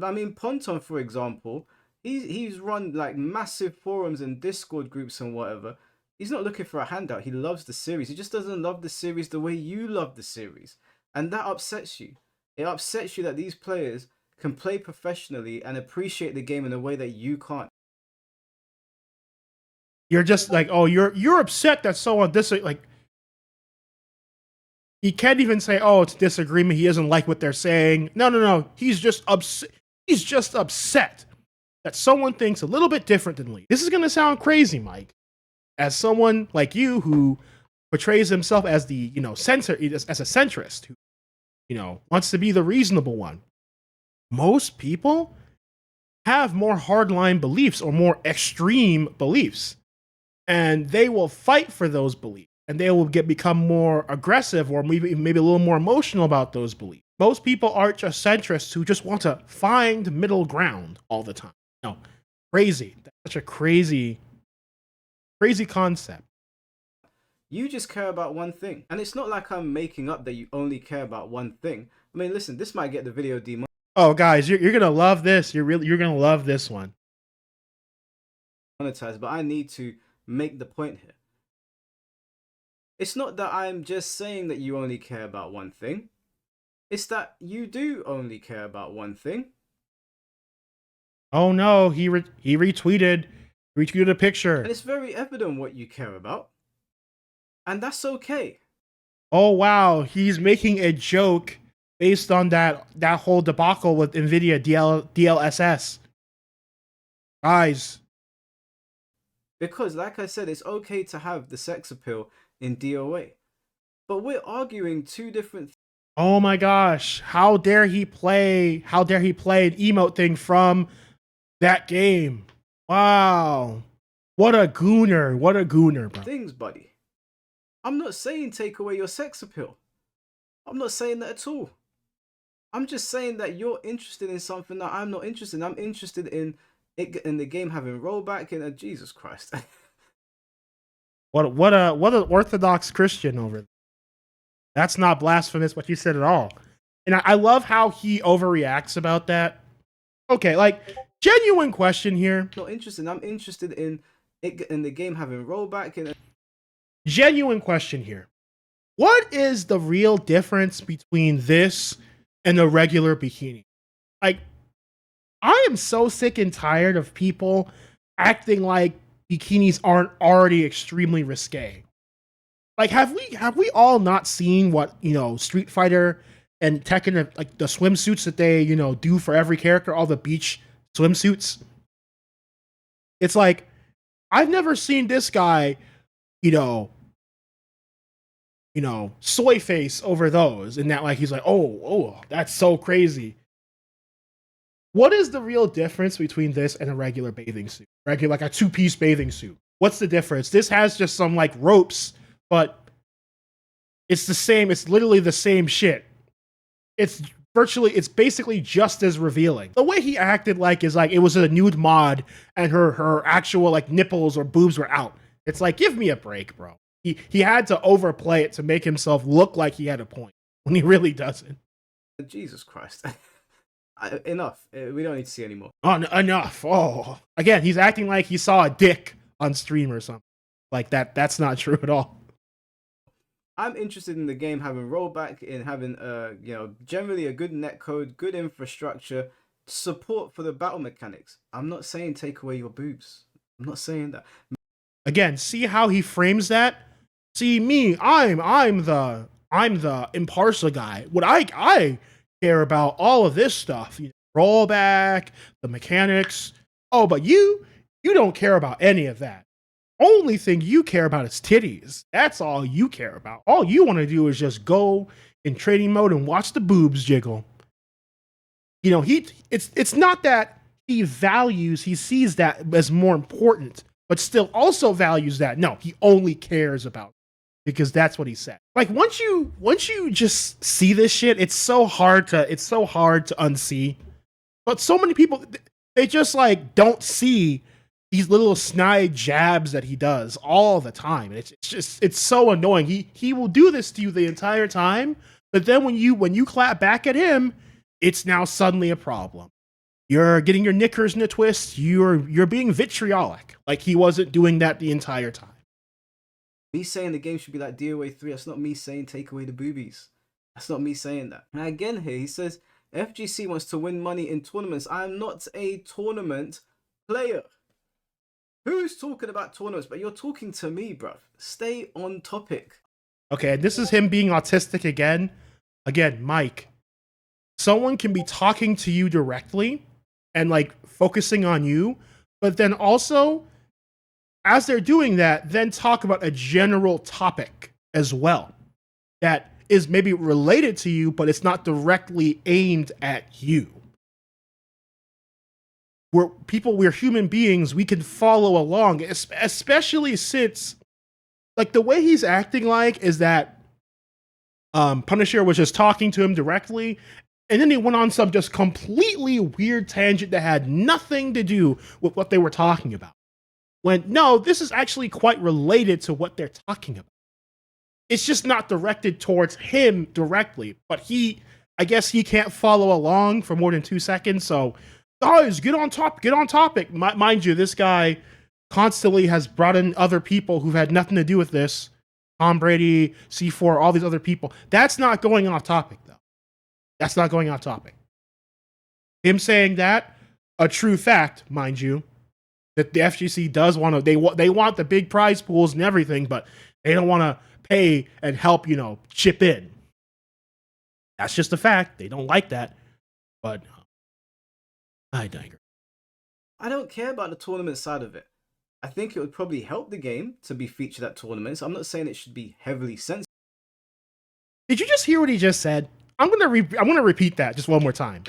I mean, Ponton, for example, he's run like massive forums and Discord groups and whatever. He's not looking for a handout. He loves the series. He just doesn't love the series the way you love the series. And that upsets you. It upsets you that these players can play professionally and appreciate the game in a way that you can't. You're just like, oh, you're upset that someone like, he can't even say, oh, it's disagreement. He doesn't like what they're saying. No. He's just upset. He's just upset that someone thinks a little bit differently. This is going to sound crazy, Mike. As someone like you who portrays himself as the, as a centrist who, wants to be the reasonable one. Most people have more hardline beliefs or more extreme beliefs, and they will fight for those beliefs, and they will become more aggressive or maybe a little more emotional about those beliefs. Most people aren't just centrists who just want to find middle ground all the time. No, crazy. That's such a crazy concept. You just care about one thing. And it's not like I'm making up that you only care about one thing. I mean, listen, this might get the video demonetized. Oh, guys, you're gonna love this. You're gonna love this one. But I need to make the point here. It's not that I'm just saying that you only care about one thing. It's that you do only care about one thing. Oh no, he retweeted a picture. And it's very evident what you care about. And that's okay. Oh wow, he's making a joke based on that whole debacle with NVIDIA DLSS. Guys. Because, like I said, it's okay to have the sex appeal in DOA. But we're arguing two different things. Oh my gosh, how dare he play an emote thing from that game. Wow. What a gooner, bro. Things, buddy. I'm not saying take away your sex appeal. I'm not saying that at all. I'm just saying that you're interested in something that I'm not interested in. I'm interested in the game having rollback and Jesus Christ. What an Orthodox Christian over there. That's not blasphemous what you said at all. And I love how he overreacts about that. Okay, like, genuine question here. Not interested. I'm interested in the game having rollback and genuine question here. What is the real difference between this and a regular bikini? Like, I am so sick and tired of people acting like bikinis aren't already extremely risque. Like, have we all not seen what, Street Fighter and Tekken, like the swimsuits that they, do for every character, all the beach swimsuits? It's like, I've never seen this guy, soy face over those, and that, like, he's like, oh, that's so crazy. What is the real difference between this and a regular bathing suit? Regular, like a two-piece bathing suit. What's the difference? This has just some like ropes, but it's the same. It's literally the same shit. It's basically just as revealing. The way he acted is like it was a nude mod and her actual like nipples or boobs were out. It's like, give me a break, bro. He had to overplay it to make himself look like he had a point when he really doesn't. Jesus Christ. Enough. We don't need to see anymore. Enough. Oh, again, he's acting like he saw a dick on stream or something. Like that. That's not true at all. I'm interested in the game having rollback, in having generally a good netcode, good infrastructure, support for the battle mechanics. I'm not saying take away your boobs. I'm not saying that. Again, see how he frames that? See me, I'm the impartial guy. What I care about all of this stuff. Rollback, the mechanics. Oh, but you don't care about any of that. Only thing you care about is titties. That's all you care about. All you want to do is just go in training mode and watch the boobs jiggle. It's not that he sees that as more important, but still also values that. No, he only cares about it because that's what he said. Like, once you just see this shit, it's so hard to unsee. But so many people, they just like don't see these little snide jabs that he does all the time. It's so annoying. He will do this to you the entire time, but then when you clap back at him, it's now suddenly a problem. You're getting your knickers in a twist. You're being vitriolic. Like he wasn't doing that the entire time. Me saying the game should be like DOA 3, that's not me saying take away the boobies. That's not me saying that. And again here, he says, FGC wants to win money in tournaments. I'm not a tournament player. Who's talking about tournaments? But you're talking to me, bruv. Stay on topic. Okay, this is him being autistic again. Again, Mike, someone can be talking to you directly and like focusing on you, but then also, as they're doing that, then talk about a general topic as well that is maybe related to you, but it's not directly aimed at you. We're human beings. We can follow along, especially since, like, the way he's acting like is that Punisher was just talking to him directly, and then he went on some just completely weird tangent that had nothing to do with what they were talking about. When, no, this is actually quite related to what they're talking about. It's just not directed towards him directly, but I guess he can't follow along for more than 2 seconds, so, guys, get on topic. Mind you, this guy constantly has brought in other people who've had nothing to do with this. Tom Brady, C4, all these other people. That's not going off topic, though. That's not going off topic. Him saying that, a true fact, mind you, that the FGC does want to, they want the big prize pools and everything, but they don't want to pay and help, chip in. That's just a fact. They don't like that. But I digress. I don't care about the tournament side of it. I think it would probably help the game to be featured at tournaments. I'm not saying it should be heavily censored. Did you just hear what he just said? I'm gonna repeat that just one more time.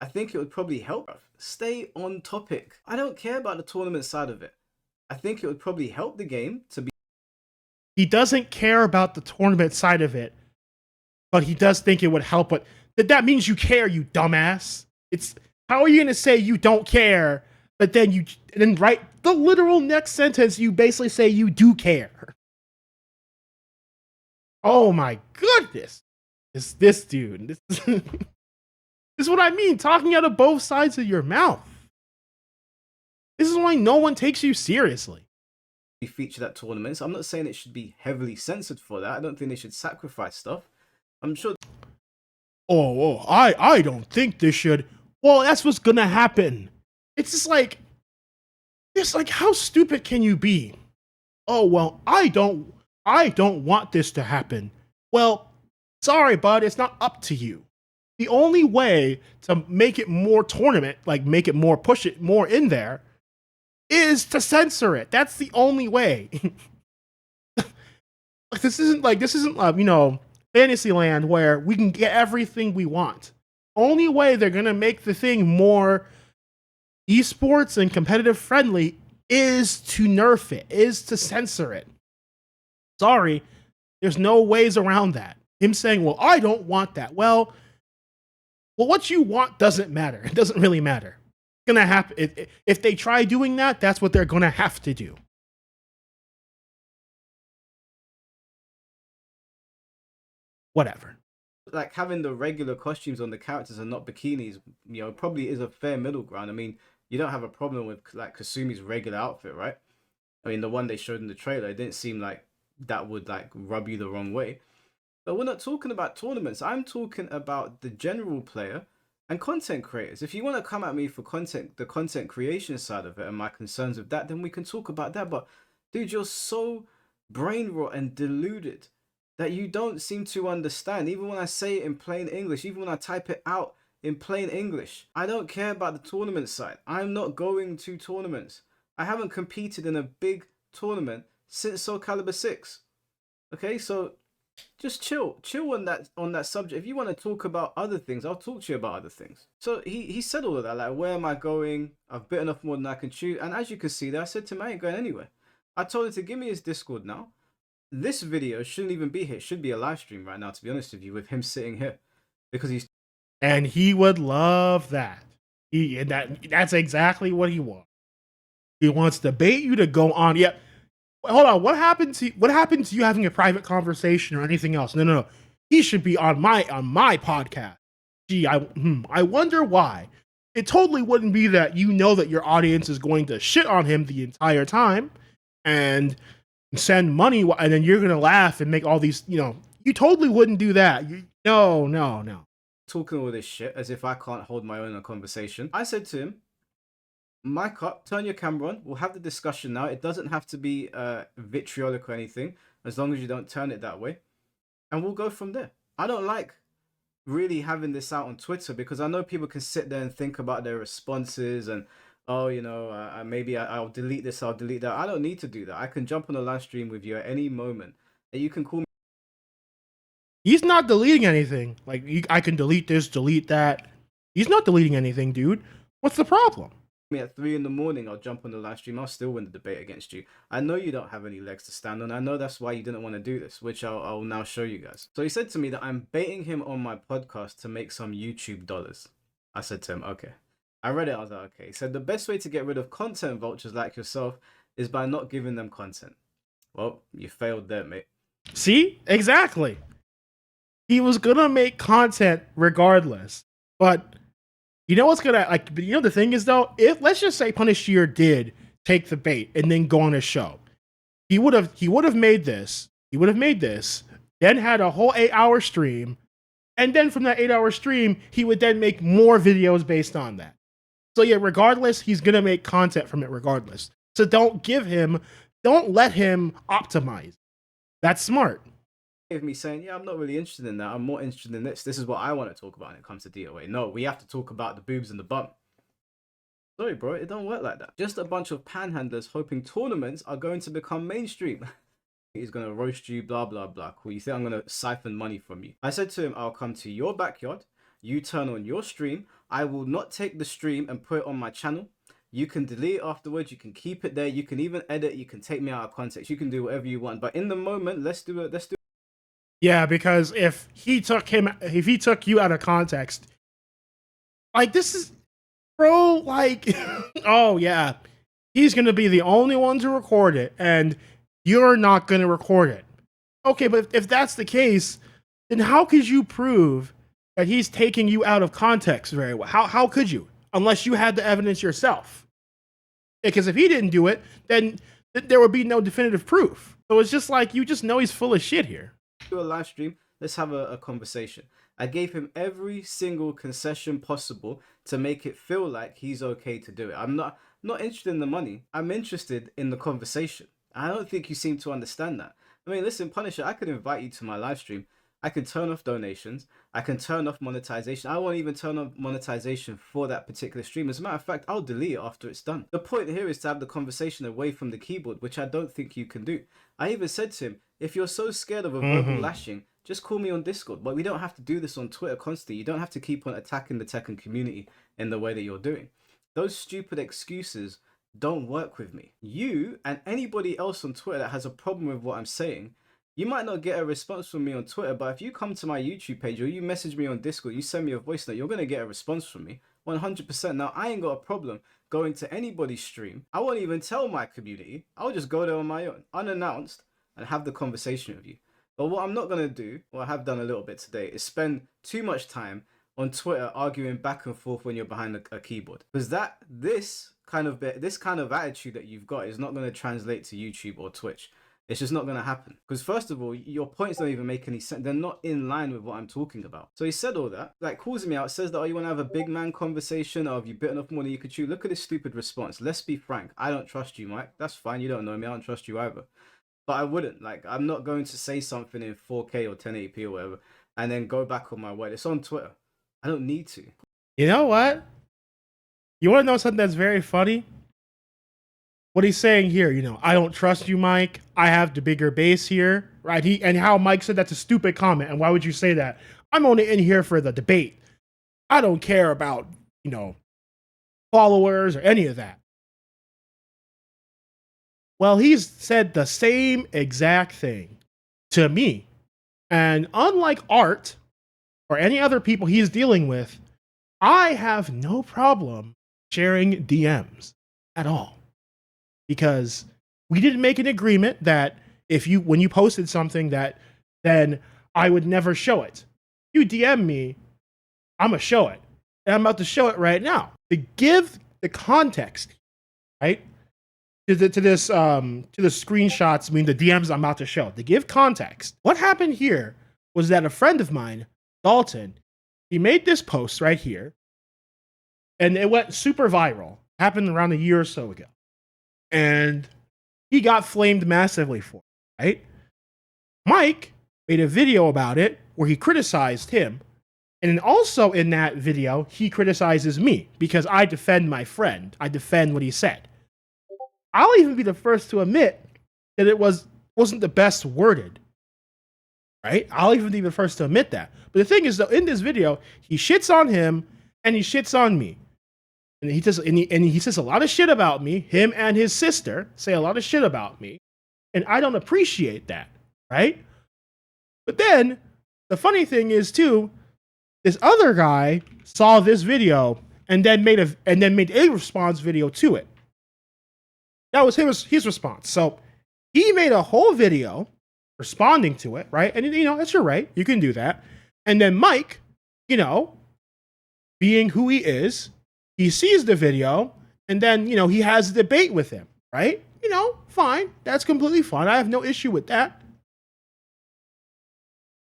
I think it would probably help. Stay on topic. I don't care about the tournament side of it. I think it would probably help the game to be. He doesn't care about the tournament side of it, but he does think it would help. But that means you care, you dumbass. It's, how are you gonna say you don't care, but then right the literal next sentence you basically say you do care? Oh my goodness. This dude. This is what I mean, talking out of both sides of your mouth. This is why no one takes you seriously. Be featured at tournaments. I'm not saying it should be heavily censored for that. I don't think they should sacrifice stuff. I'm sure. I don't think this should. Well, that's what's gonna happen. It's just like, how stupid can you be? Oh, well, I don't want this to happen. Well, sorry, bud, it's not up to you. The only way to make it more tournament, like make it more, push it more in there, is to censor it. That's the only way. This isn't Fantasyland where we can get everything we want. Only way they're gonna make the thing more esports and competitive friendly is to nerf it, is to censor it. Sorry, there's no ways around that. Him saying, well, I don't want that. Well, what you want doesn't matter. It doesn't really matter. It's gonna happen. If they try doing that, that's what they're gonna have to do. Whatever. Like having the regular costumes on the characters and not bikinis, probably is a fair middle ground. I mean, you don't have a problem with like Kasumi's regular outfit, right? I mean, the one they showed in the trailer, it didn't seem like that would like rub you the wrong way. But we're not talking about tournaments. I'm talking about the general player and content creators. If you want to come at me for the content creation side of it and my concerns with that, then we can talk about that. But dude, you're so brain rot and deluded that you don't seem to understand. Even when I say it in plain English, even when I type it out in plain English, I don't care about the tournament side. I'm not going to tournaments. I haven't competed in a big tournament since Soul Calibur 6. Okay, so just chill on that subject. If you want to talk about other things, I'll talk to you about other things. So he said all of that, like, where am I going? I've bitten off more than I can chew. And as you can see there, I said to him, I ain't going anywhere. I told him to give me his Discord now. This video shouldn't even be here. It should be a live stream right now, to be honest with you, with him sitting here, because he's. And he would love that. That's exactly what he wants. He wants to bait you to go on. Yeah. Hold on. What happened to you having a private conversation or anything else? No. He should be on my podcast. Gee, I wonder why. It totally wouldn't be that that your audience is going to shit on him the entire time and send money, and then you're gonna laugh and make all these. You totally wouldn't do that. No. Talking all this shit as if I can't hold my own in a conversation. I said to him, mic up, turn your camera on. We'll have the discussion now. It doesn't have to be vitriolic or anything, as long as you don't turn it that way. And we'll go from there. I don't like really having this out on Twitter because I know people can sit there and think about their responses and, maybe I'll delete this, I'll delete that. I don't need to do that. I can jump on a live stream with you at any moment. And you can call me He's not deleting anything. Like, I can delete this, delete that. He's not deleting anything, dude. What's the problem? Me at 3 in the morning, I'll jump on the live stream. I'll still win the debate against you. I know you don't have any legs to stand on. I know that's why you didn't want to do this, which I'll now show you guys. So he said to me that I'm baiting him on my podcast to make some YouTube dollars. I said to him, okay. I read it. I was like, okay. He said the best way to get rid of content vultures like yourself is by not giving them content. Well, you failed there, mate. See? Exactly. He was gonna make content regardless. But you know what's gonna, like, you know, the thing is though, if let's just say Punisher did take the bait and then go on his show, he would have made this, then had a whole 8-hour stream, and then from that 8-hour stream, he would then make more videos based on that. So yeah, regardless, he's gonna make content from it regardless. So don't let him optimize. That's smart. Of me saying, yeah, I'm not really interested in that. I'm more interested in this. This is what I want to talk about when it comes to DOA. No, we have to talk about the boobs and the bum. Sorry, bro, it don't work like that. Just a bunch of panhandlers hoping tournaments are going to become mainstream. He's going to roast you, blah, blah, blah. Cool, you think I'm going to siphon money from you? I said to him, I'll come to your backyard. You turn on your stream. I will not take the stream and put it on my channel. You can delete it afterwards. You can keep it there. You can even edit. You can take me out of context. You can do whatever you want. But in the moment, let's do it. Yeah, because if he took you out of context, like, this is, bro, like, oh yeah, he's gonna be the only one to record it, and you're not gonna record it. Okay, but if that's the case, then how could you prove that he's taking you out of context very well? How could you? Unless you had the evidence yourself. Because if he didn't do it, then there would be no definitive proof. So it's just like, you just know he's full of shit here. Do a live stream. Let's have a conversation. I gave him every single concession possible to make it feel like he's okay to do it. I'm not interested in the money. I'm interested in the conversation. I don't think you seem to understand that. I mean, listen, Punisher, I could invite you to my live stream. I can turn off donations. I can turn off monetization. I won't even turn off monetization for that particular stream. As a matter of fact, I'll delete it after it's done. The point here is to have the conversation away from the keyboard, which I don't think you can do. I even said to him, if you're so scared of a verbal lashing, just call me on Discord. But we don't have to do this on Twitter constantly. You don't have to keep on attacking the Tekken community in the way that you're doing. Those stupid excuses don't work with me. You and anybody else on Twitter that has a problem with what I'm saying, you might not get a response from me on Twitter, but if you come to my YouTube page or you message me on Discord, you send me a voice note, you're going to get a response from me. 100%. Now, I ain't got a problem going to anybody's stream. I won't even tell my community. I'll just go there on my own, unannounced, and have the conversation with you. But what I'm not going to do, what I have done a little bit today, is spend too much time on Twitter arguing back and forth when you're behind a keyboard. Because this kind of attitude that you've got is not going to translate to YouTube or Twitch. It's just not going to happen. Because first of all, your points don't even make any sense. They're not in line with what I'm talking about. So he said all that, like calls me out, says that, oh, you want to have a big man conversation? Or have you bitten off more than you could chew? Look at this stupid response. Let's be frank. I don't trust you, Mike. That's fine. You don't know me. I don't trust you either. But I wouldn't. Like, I'm not going to say something in 4K or 1080p or whatever and then go back on my word. It's on Twitter. I don't need to. You know what? You want to know something that's very funny? What he's saying here, you know, I don't trust you, Mike. I have the bigger base here, right? And how Mike said that's a stupid comment. And why would you say that? I'm only in here for the debate. I don't care about, you know, followers or any of that. Well, he's said the same exact thing to me. And unlike Art or any other people he's dealing with, I have no problem sharing DMs at all. Because we didn't make an agreement that when you posted something that then I would never show it. You DM me, I'm gonna show it. And I'm about to show it right now. To give the context, right? To the screenshots, I mean the DMs I'm about to show. To give context, what happened here was that a friend of mine, Dalton, he made this post right here, and it went super viral. Happened around a year or so ago. And he got flamed massively for it, right? Mike made a video about it where he criticized him. And then also in that video, he criticizes me because I defend my friend. I defend what he said. I'll even be the first to admit that it wasn't the best worded. right? I'll even be the first to admit that. But the thing is, though, in this video, he shits on him and he shits on me. And he says a lot of shit about me. Him and his sister say a lot of shit about me. And I don't appreciate that, right? But then the funny thing is too, this other guy saw this video and then made a response video to it. That was his response. So he made a whole video responding to it, right? And that's your right. You can do that. And then Mike, being who he is, he sees the video and then, he has a debate with him, right? Fine. That's completely fine. I have no issue with that.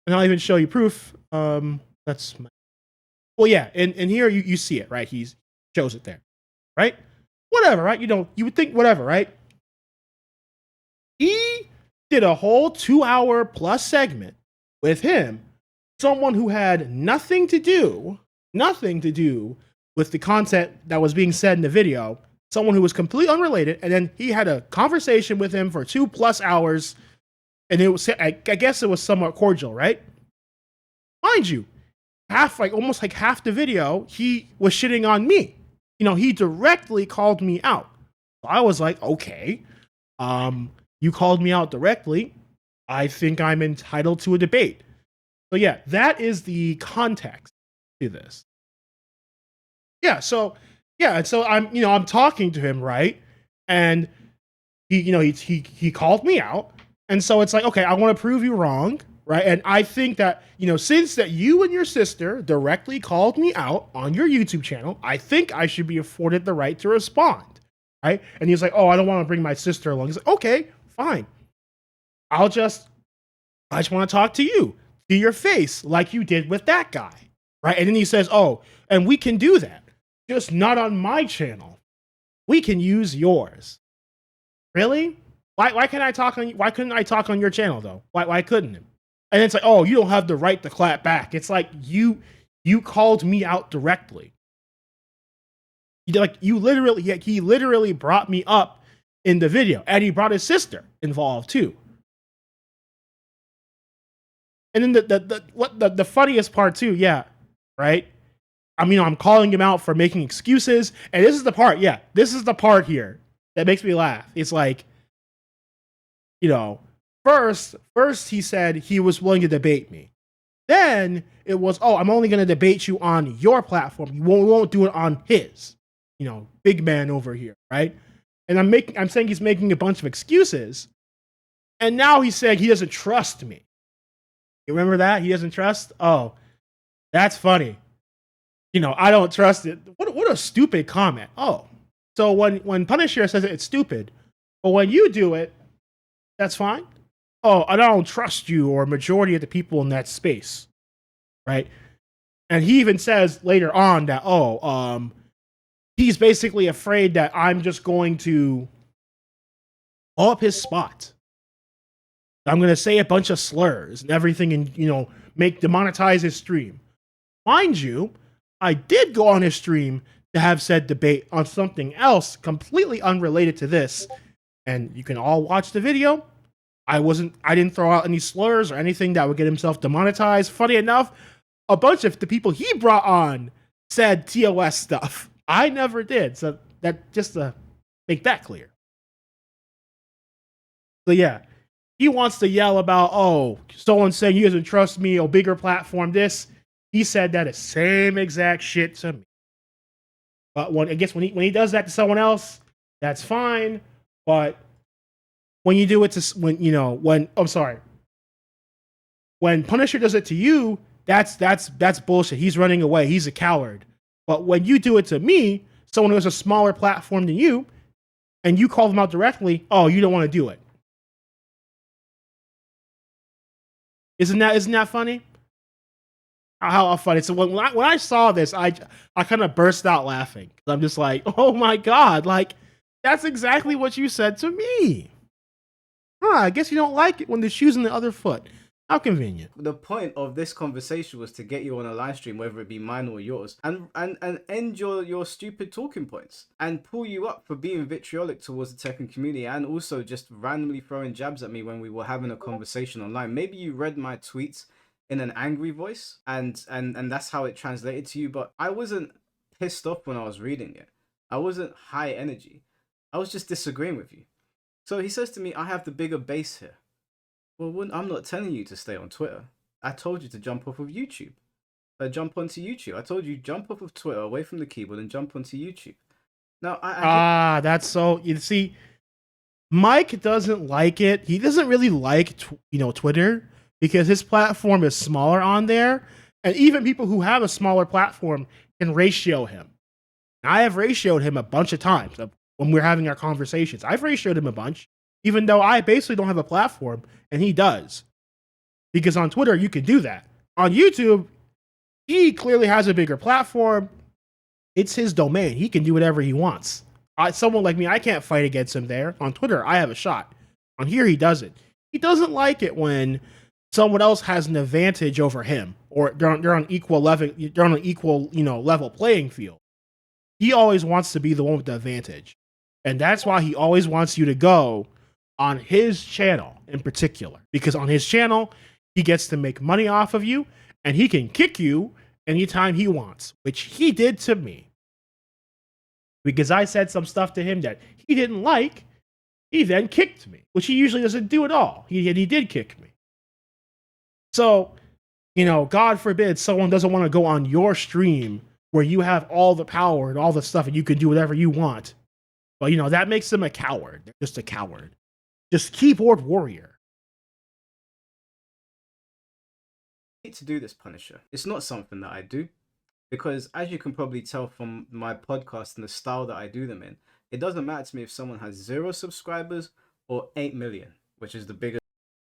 And I'll even show you proof. Well, yeah. And here you see it, right? He shows it there, right? Whatever, right? You would think whatever, right? He did a whole 2-hour plus segment with him, someone who had nothing to do with the content that was being said in the video, someone who was completely unrelated, and then he had a conversation with him for 2+ hours, and it was, I guess it was somewhat cordial, right? Mind you, almost half the video, he was shitting on me. He directly called me out. So I was like, okay, you called me out directly. I think I'm entitled to a debate. So yeah, that is the context to this. Yeah, so I'm talking to him, right? And he called me out. And so it's like, okay, I want to prove you wrong, right? And I think that, since that you and your sister directly called me out on your YouTube channel, I think I should be afforded the right to respond, right? And he's like, oh, I don't want to bring my sister along. He's like, okay, fine. I just want to talk to you, to your face, like you did with that guy, right? And then he says, oh, and we can do that, just not on my channel. We can use yours. Really? Why couldn't I talk on your channel though? Why couldn't it? And it's like, oh, you don't have the right to clap back. It's like you called me out directly. He literally brought me up in the video, and he brought his sister involved too. And then the funniest part too, yeah, right? I'm calling him out for making excuses, and this is the part here that makes me laugh. It's like, first he said he was willing to debate me. Then it was, oh, I'm only going to debate you on your platform. We won't do it on his, big man over here, right? And I'm saying he's making a bunch of excuses, and now he's saying he doesn't trust me. You remember that? He doesn't trust? Oh, that's funny. I don't trust it. What a stupid comment. Oh, so when Punisher says it's stupid, but when you do it, that's fine. Oh, I don't trust you or majority of the people in that space, right? And he even says later on that, he's basically afraid that I'm just going to blow up his spot. I'm going to say a bunch of slurs and everything and, demonetize his stream. Mind you, I did go on his stream to have said debate on something else completely unrelated to this. And you can all watch the video. I didn't throw out any slurs or anything that would get himself demonetized. Funny enough, a bunch of the people he brought on said TOS stuff. I never did. So that just to make that clear. So yeah, he wants to yell about, oh, someone saying he doesn't trust me, or bigger platform this. He said that the same exact shit to me. But when he does that to someone else, that's fine. But when you do it to when Punisher does it to you, that's bullshit. He's running away. He's a coward. But when you do it to me, someone who has a smaller platform than you, and you call them out directly, oh, you don't want to do it. Isn't that funny? How funny! So when I saw this, I kind of burst out laughing. I'm just like, oh my god! Like that's exactly what you said to me. I guess you don't like it when the shoe's on the other foot. How convenient. The point of this conversation was to get you on a live stream, whether it be mine or yours, and end your stupid talking points and pull you up for being vitriolic towards the Tekken community, and also just randomly throwing jabs at me when we were having a conversation online. Maybe you read my tweets in an angry voice, and that's how it translated to you, but I wasn't pissed off when I was reading it. I wasn't high energy. I was just disagreeing with you. So he says to me, I have the bigger base here. Well, I'm not telling you to stay on Twitter. I told you to jump off of YouTube. Jump onto YouTube. I told you jump off of Twitter, away from the keyboard, and jump onto YouTube. Now, that's so. You see, Mike doesn't like it. He doesn't really like Twitter because his platform is smaller on there, and even people who have a smaller platform can ratio him. I have ratioed him a bunch of times when we're having our conversations. I've ratioed him a bunch, even though I basically don't have a platform, and he does. Because on Twitter, you can do that. On YouTube, he clearly has a bigger platform. It's his domain. He can do whatever he wants. Someone like me, I can't fight against him there. On Twitter, I have a shot. On here, he doesn't. He doesn't like it when someone else has an advantage over him, or they're on equal level. They're on an equal, level playing field. He always wants to be the one with the advantage, and that's why he always wants you to go on his channel in particular, because on his channel, he gets to make money off of you, and he can kick you anytime he wants, which he did to me. Because I said some stuff to him that he didn't like, he then kicked me, which he usually doesn't do at all. He did kick me. So, God forbid someone doesn't want to go on your stream where you have all the power and all the stuff and you can do whatever you want. But, that makes them a coward. They're just a coward. Just keyboard warrior. To do this, Punisher. It's not something that I do, because as you can probably tell from my podcast and the style that I do them in, it doesn't matter to me if someone has 0 subscribers or 8 million, which is the biggest.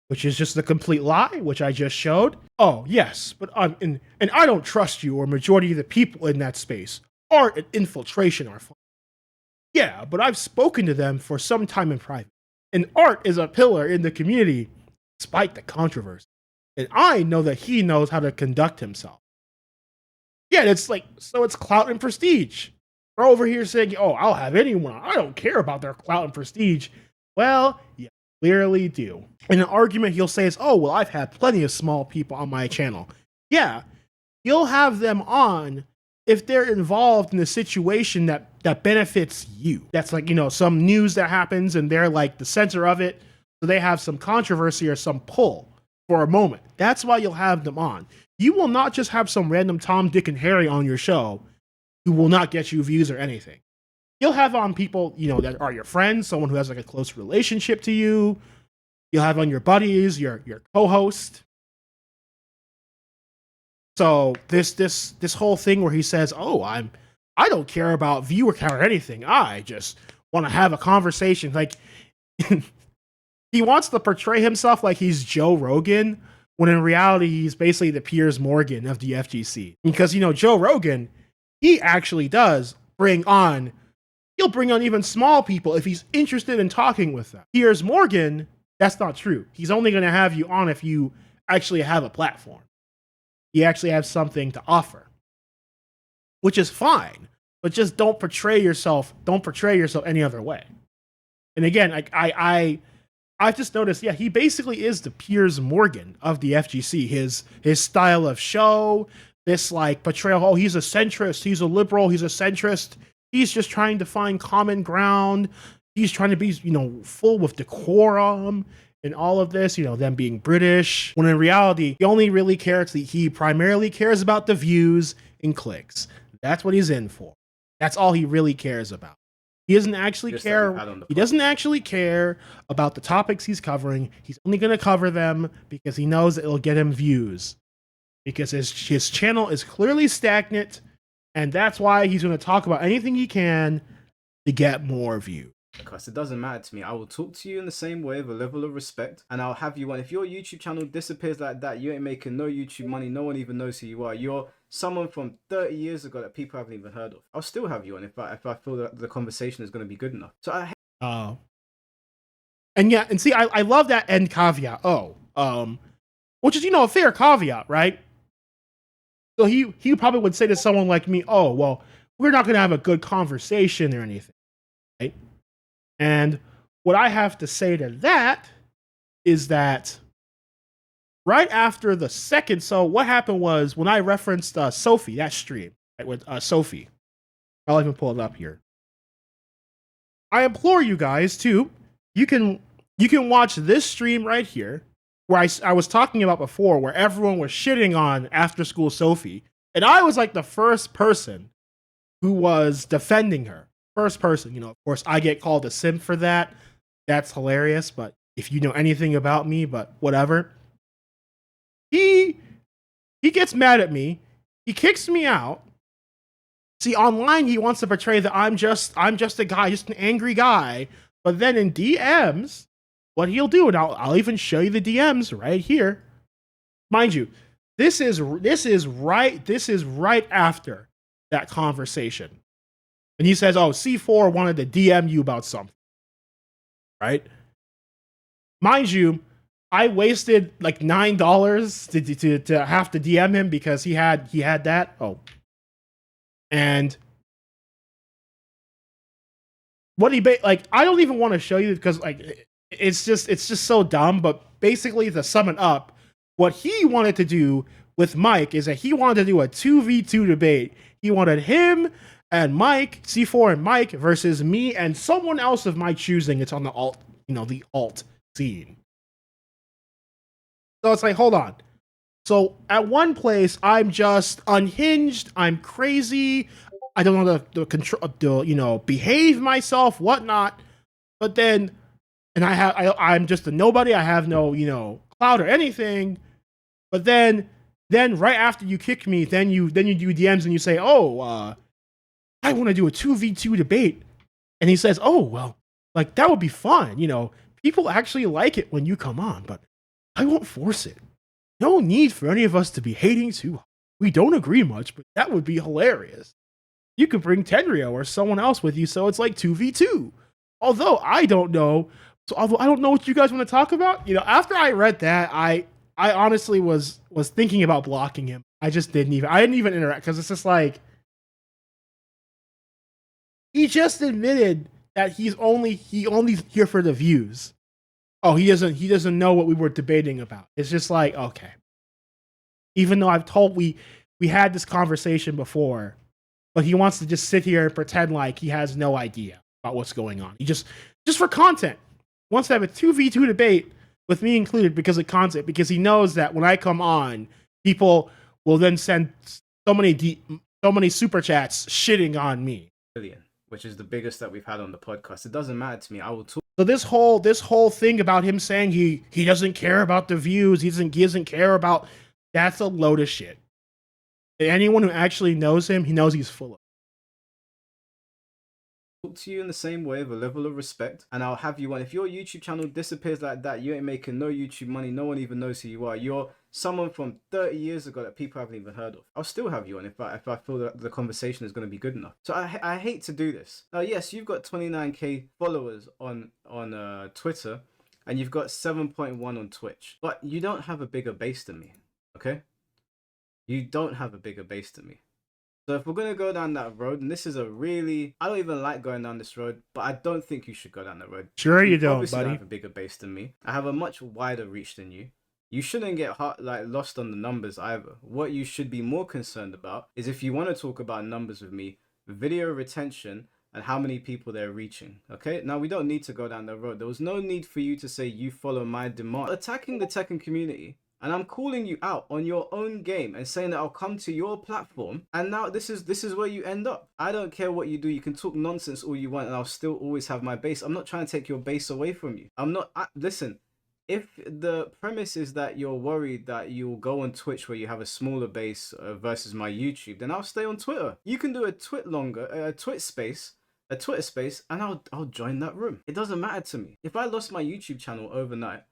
Which is just the complete lie, which I just showed. Oh, yes, but and I don't trust you or majority of the people in that space. Art and infiltration are fine. Yeah, but I've spoken to them for some time in private. And Art is a pillar in the community, despite the controversy. And I know that he knows how to conduct himself. Yeah, it's clout and prestige. We're over here saying, oh, I'll have anyone. I don't care about their clout and prestige. Well, you clearly do. In an argument, he'll say is, oh, well, I've had plenty of small people on my channel. Yeah, you'll have them on if they're involved in a situation that benefits you. That's some news that happens and they're like the center of it. So they have some controversy or some pull for a moment. That's why you'll have them on. You will not just have some random Tom, Dick, and Harry on your show who will not get you views or anything. You'll have on people, that are your friends, someone who has a close relationship to you. You'll have on your buddies, your co-host. So this whole thing where he says, "Oh, I don't care about viewer count or anything. I just want to have a conversation." He wants to portray himself like he's Joe Rogan, when in reality he's basically the Piers Morgan of the FGC. Because Joe Rogan, he actually does he'll bring on even small people if he's interested in talking with them. Piers Morgan, that's not true. He's only going to have you on if you actually have a platform. You actually have something to offer, which is fine, but just don't portray yourself any other way. And again, I've just noticed, yeah, he basically is the Piers Morgan of the FGC. His style of show, this portrayal, oh, he's a centrist, he's a liberal, he's a centrist. He's just trying to find common ground. He's trying to be, full with decorum and all of this, them being British. When in reality, he primarily cares about the views and clicks. That's what he's in for. That's all he really cares about. He doesn't actually care. He doesn't actually care about the topics he's covering. He's only going to cover them because he knows that it'll get him views. Because his channel is clearly stagnant, and that's why he's going to talk about anything he can to get more views. Because it doesn't matter to me. I will talk to you in the same way with a level of respect, and I'll have you on. If your YouTube channel disappears like that, you ain't making no YouTube money. No one even knows who you are. You're someone from 30 years ago that people haven't even heard of. I'll still have you on if I feel that the conversation is going to be good enough. So and yeah, and see, I love that end caveat. which is, a fair caveat, right? So he probably would say to someone like me, "Oh, well, we're not going to have a good conversation or anything," right? And what I have to say to that is that right after the second, so what happened was when I referenced Sophie, that stream, right, with Sophie, I'll even pull it up here. I implore you guys to, you can watch this stream right here, where I was talking about before, where everyone was shitting on After School Sophie, and I was like the first person who was defending her. First person, of course, I get called a simp for that. That's hilarious, but if you know anything about me, but whatever. He gets mad at me. He kicks me out. See, online he wants to portray that I'm just a guy, just an angry guy. But then in DMs, what he'll do, and I'll even show you the DMs right here. Mind you, this is right after that conversation. And he says, "Oh, C4 wanted to DM you about something." Right? Mind you, I wasted like $9 to have to DM him because he had that. Oh. And what he like, I don't even want to show you because like it's just so dumb, but basically to sum it up, what he wanted to do with Mike is that he wanted to do a 2v2 debate. He wanted him and Mike, C4 and Mike versus me and someone else of my choosing. It's on the alt, the alt scene. So it's like, hold on. So at one place, I'm just unhinged. I'm crazy. I don't know the control, behave myself, whatnot. But then, and I'm just a nobody. I have no, clout or anything. But then right after you kick me, then you do DMs and you say, "Oh, I want to do a 2v2 debate," and he says, "Oh, well, like that would be fun. People actually like it when you come on, but I won't force it. No need for any of us to be hating too hard. We don't agree much, but that would be hilarious. You could bring Tenrio or someone else with you, so it's like 2v2. Although I don't know what you guys want to talk about." After I read that, I honestly was thinking about blocking him. I didn't even interact because it's just like he just admitted that he only here for the views. Oh, he doesn't know what we were debating about. It's just like, okay. Even though I've told we had this conversation before, but he wants to just sit here and pretend like he has no idea about what's going on. He just for content wants to have a 2v2 debate with me included because of content, because he knows that when I come on, people will then send so many super chats shitting on me. Which is the biggest that we've had on the podcast. It doesn't matter to me. I will talk. So this whole thing about him saying he doesn't care about the views, he doesn't care about, that's a load of shit. Anyone who actually knows him, he knows he's full of. Talk to you in the same way, with a level of respect, and I'll have you on. If your YouTube channel disappears like that, you ain't making no YouTube money. No one even knows who you are. You're someone from 30 years ago that people haven't even heard of. I'll still have you on if I feel that the conversation is going to be good enough. So I hate to do this. Yes, you've got 29k followers on Twitter, and you've got 7.1 on Twitch, but you don't have a bigger base than me. Okay, you don't have a bigger base than me. So if we're going to go down that road, and this is I don't even like going down this road, but I don't think you should go down that road. Sure you don't, obviously buddy. I have a bigger base than me. I have a much wider reach than you. You shouldn't get lost on the numbers either. What you should be more concerned about is, if you want to talk about numbers with me, video retention and how many people they're reaching. Okay? Now, we don't need to go down that road. There was no need for you to say you follow my demand. Attacking the Tekken community, and I'm calling you out on your own game and saying that I'll come to your platform, and now this is where you end up. I don't care what you do. You can talk nonsense all you want, and I'll still always have my base. I'm not trying to take your base away from you. Listen, if the premise is that you're worried that you'll go on Twitch where you have a smaller base versus my YouTube, then I'll stay on Twitter. You can do a Twitter space, and I'll join that room. It doesn't matter to me. If I lost my YouTube channel overnight,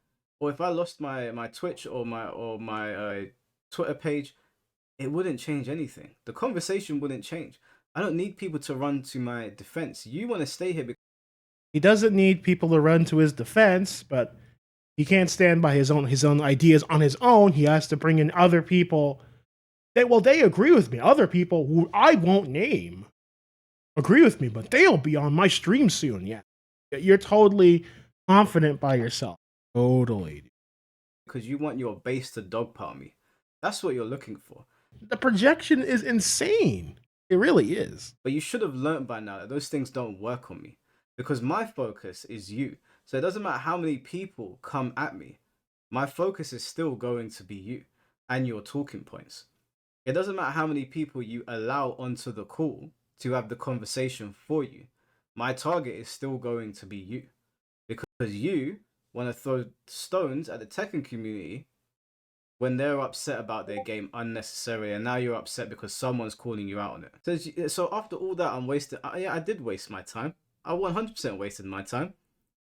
or if I lost my Twitch or my Twitter page, it wouldn't change anything. The conversation wouldn't change. I don't need people to run to my defense. You want to stay here because he doesn't need people to run to his defense, but He can't stand by his own ideas on his own. He has to bring in other people. They agree with me. Other people who I won't name agree with me, but they'll be on my stream soon. Yeah. You're totally confident by yourself. Totally. Because you want your base to dogpile me. That's what you're looking for. The projection is insane. It really is. But you should have learned by now that those things don't work on me. Because my focus is you. So it doesn't matter how many people come at me. My focus is still going to be you and your talking points. It doesn't matter how many people you allow onto the call to have the conversation for you. My target is still going to be you. Because you want to throw stones at the Tekken community when they're upset about their game unnecessarily, and now you're upset because someone's calling you out on it. So after all that, I did waste my time. I 100% wasted my time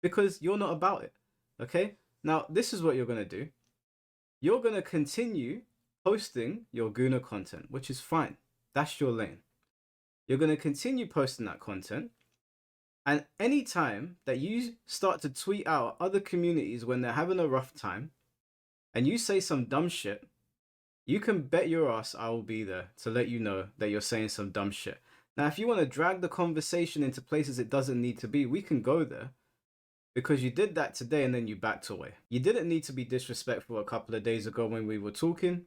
because you're not about it. Okay? Now, this is what you're going to do. You're going to continue posting your Gooner content, which is fine. That's your lane. You're going to continue posting that content. And anytime that you start to tweet out other communities when they're having a rough time, and you say some dumb shit, you can bet your ass I will be there to let you know that you're saying some dumb shit. Now, if you want to drag the conversation into places it doesn't need to be, we can go there. Because you did that today and then you backed away. You didn't need to be disrespectful a couple of days ago when we were talking.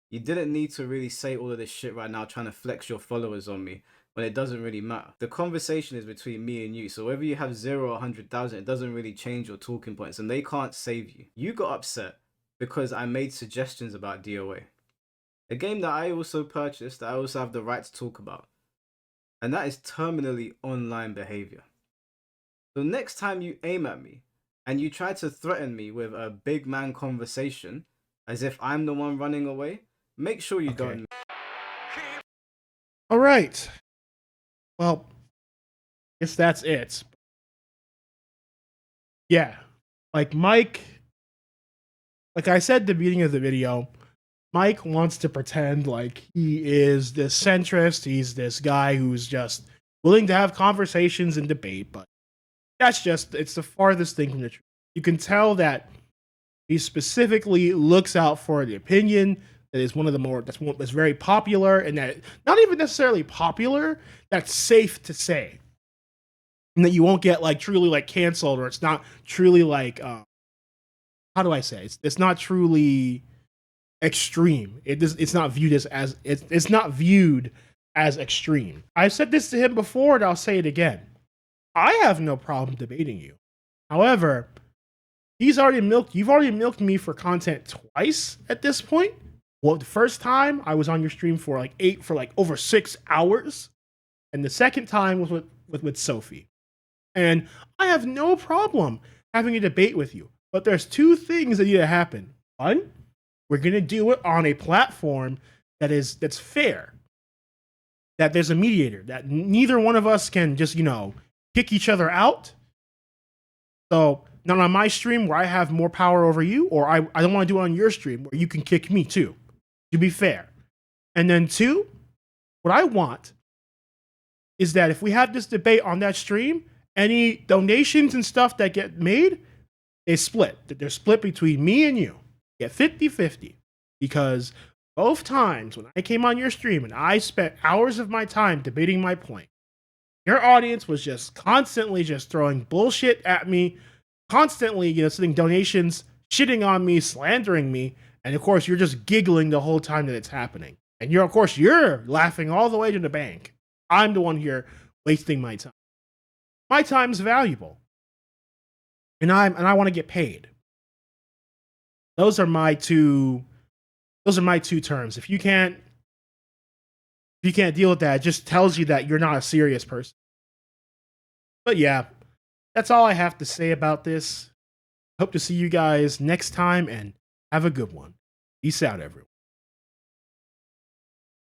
You didn't need to really say all of this shit right now trying to flex your followers on me when it doesn't really matter. The conversation is between me and you. So whether you have 0 or 100,000, it doesn't really change your talking points and they can't save you. You got upset because I made suggestions about DOA. A game that I also purchased, that I also have the right to talk about. And that is terminally online behavior. So next time you aim at me and you try to threaten me with a big man conversation as if I'm the one running away, make sure you don't. All right. Well, I guess that's it. Yeah. Like Mike, like I said at the beginning of the video, Mike wants to pretend like he is this centrist. He's this guy who's just willing to have conversations and debate, but it's the farthest thing from the truth. You can tell that he specifically looks out for the opinion that is one of the more, that's very popular, and that not even necessarily popular, that's safe to say. And that you won't get like truly like canceled, or it's not truly like, how do I say? It's not truly extreme. It's not viewed as it's not viewed as extreme. I've said this to him before, and I'll say it again. I have no problem debating you. However, you've already milked me for content twice at this point. Well, the first time I was on your stream for over 6 hours, and the second time was with Sophie. And I have no problem having a debate with you. But there's two things that need to happen. One, we're gonna do it on a platform that's fair. That there's a mediator. That neither one of us can just, kick each other out. So not on my stream where I have more power over you, or I don't want to do it on your stream where you can kick me too. To be fair. And then two, what I want is that if we have this debate on that stream, any donations and stuff that get made, they're split between me and you. Get 50-50. Because both times when I came on your stream and I spent hours of my time debating my point, your audience was just constantly just throwing bullshit at me, constantly, sending donations, shitting on me, slandering me, and of course you're just giggling the whole time that it's happening. And you're laughing all the way to the bank. I'm the one here wasting my time. My time's valuable. And I want to get paid. Those are my two terms. If you can't deal with that, it just tells you that you're not a serious person. But yeah, that's all I have to say about this. Hope to see you guys next time, and have a good one. Peace out, everyone.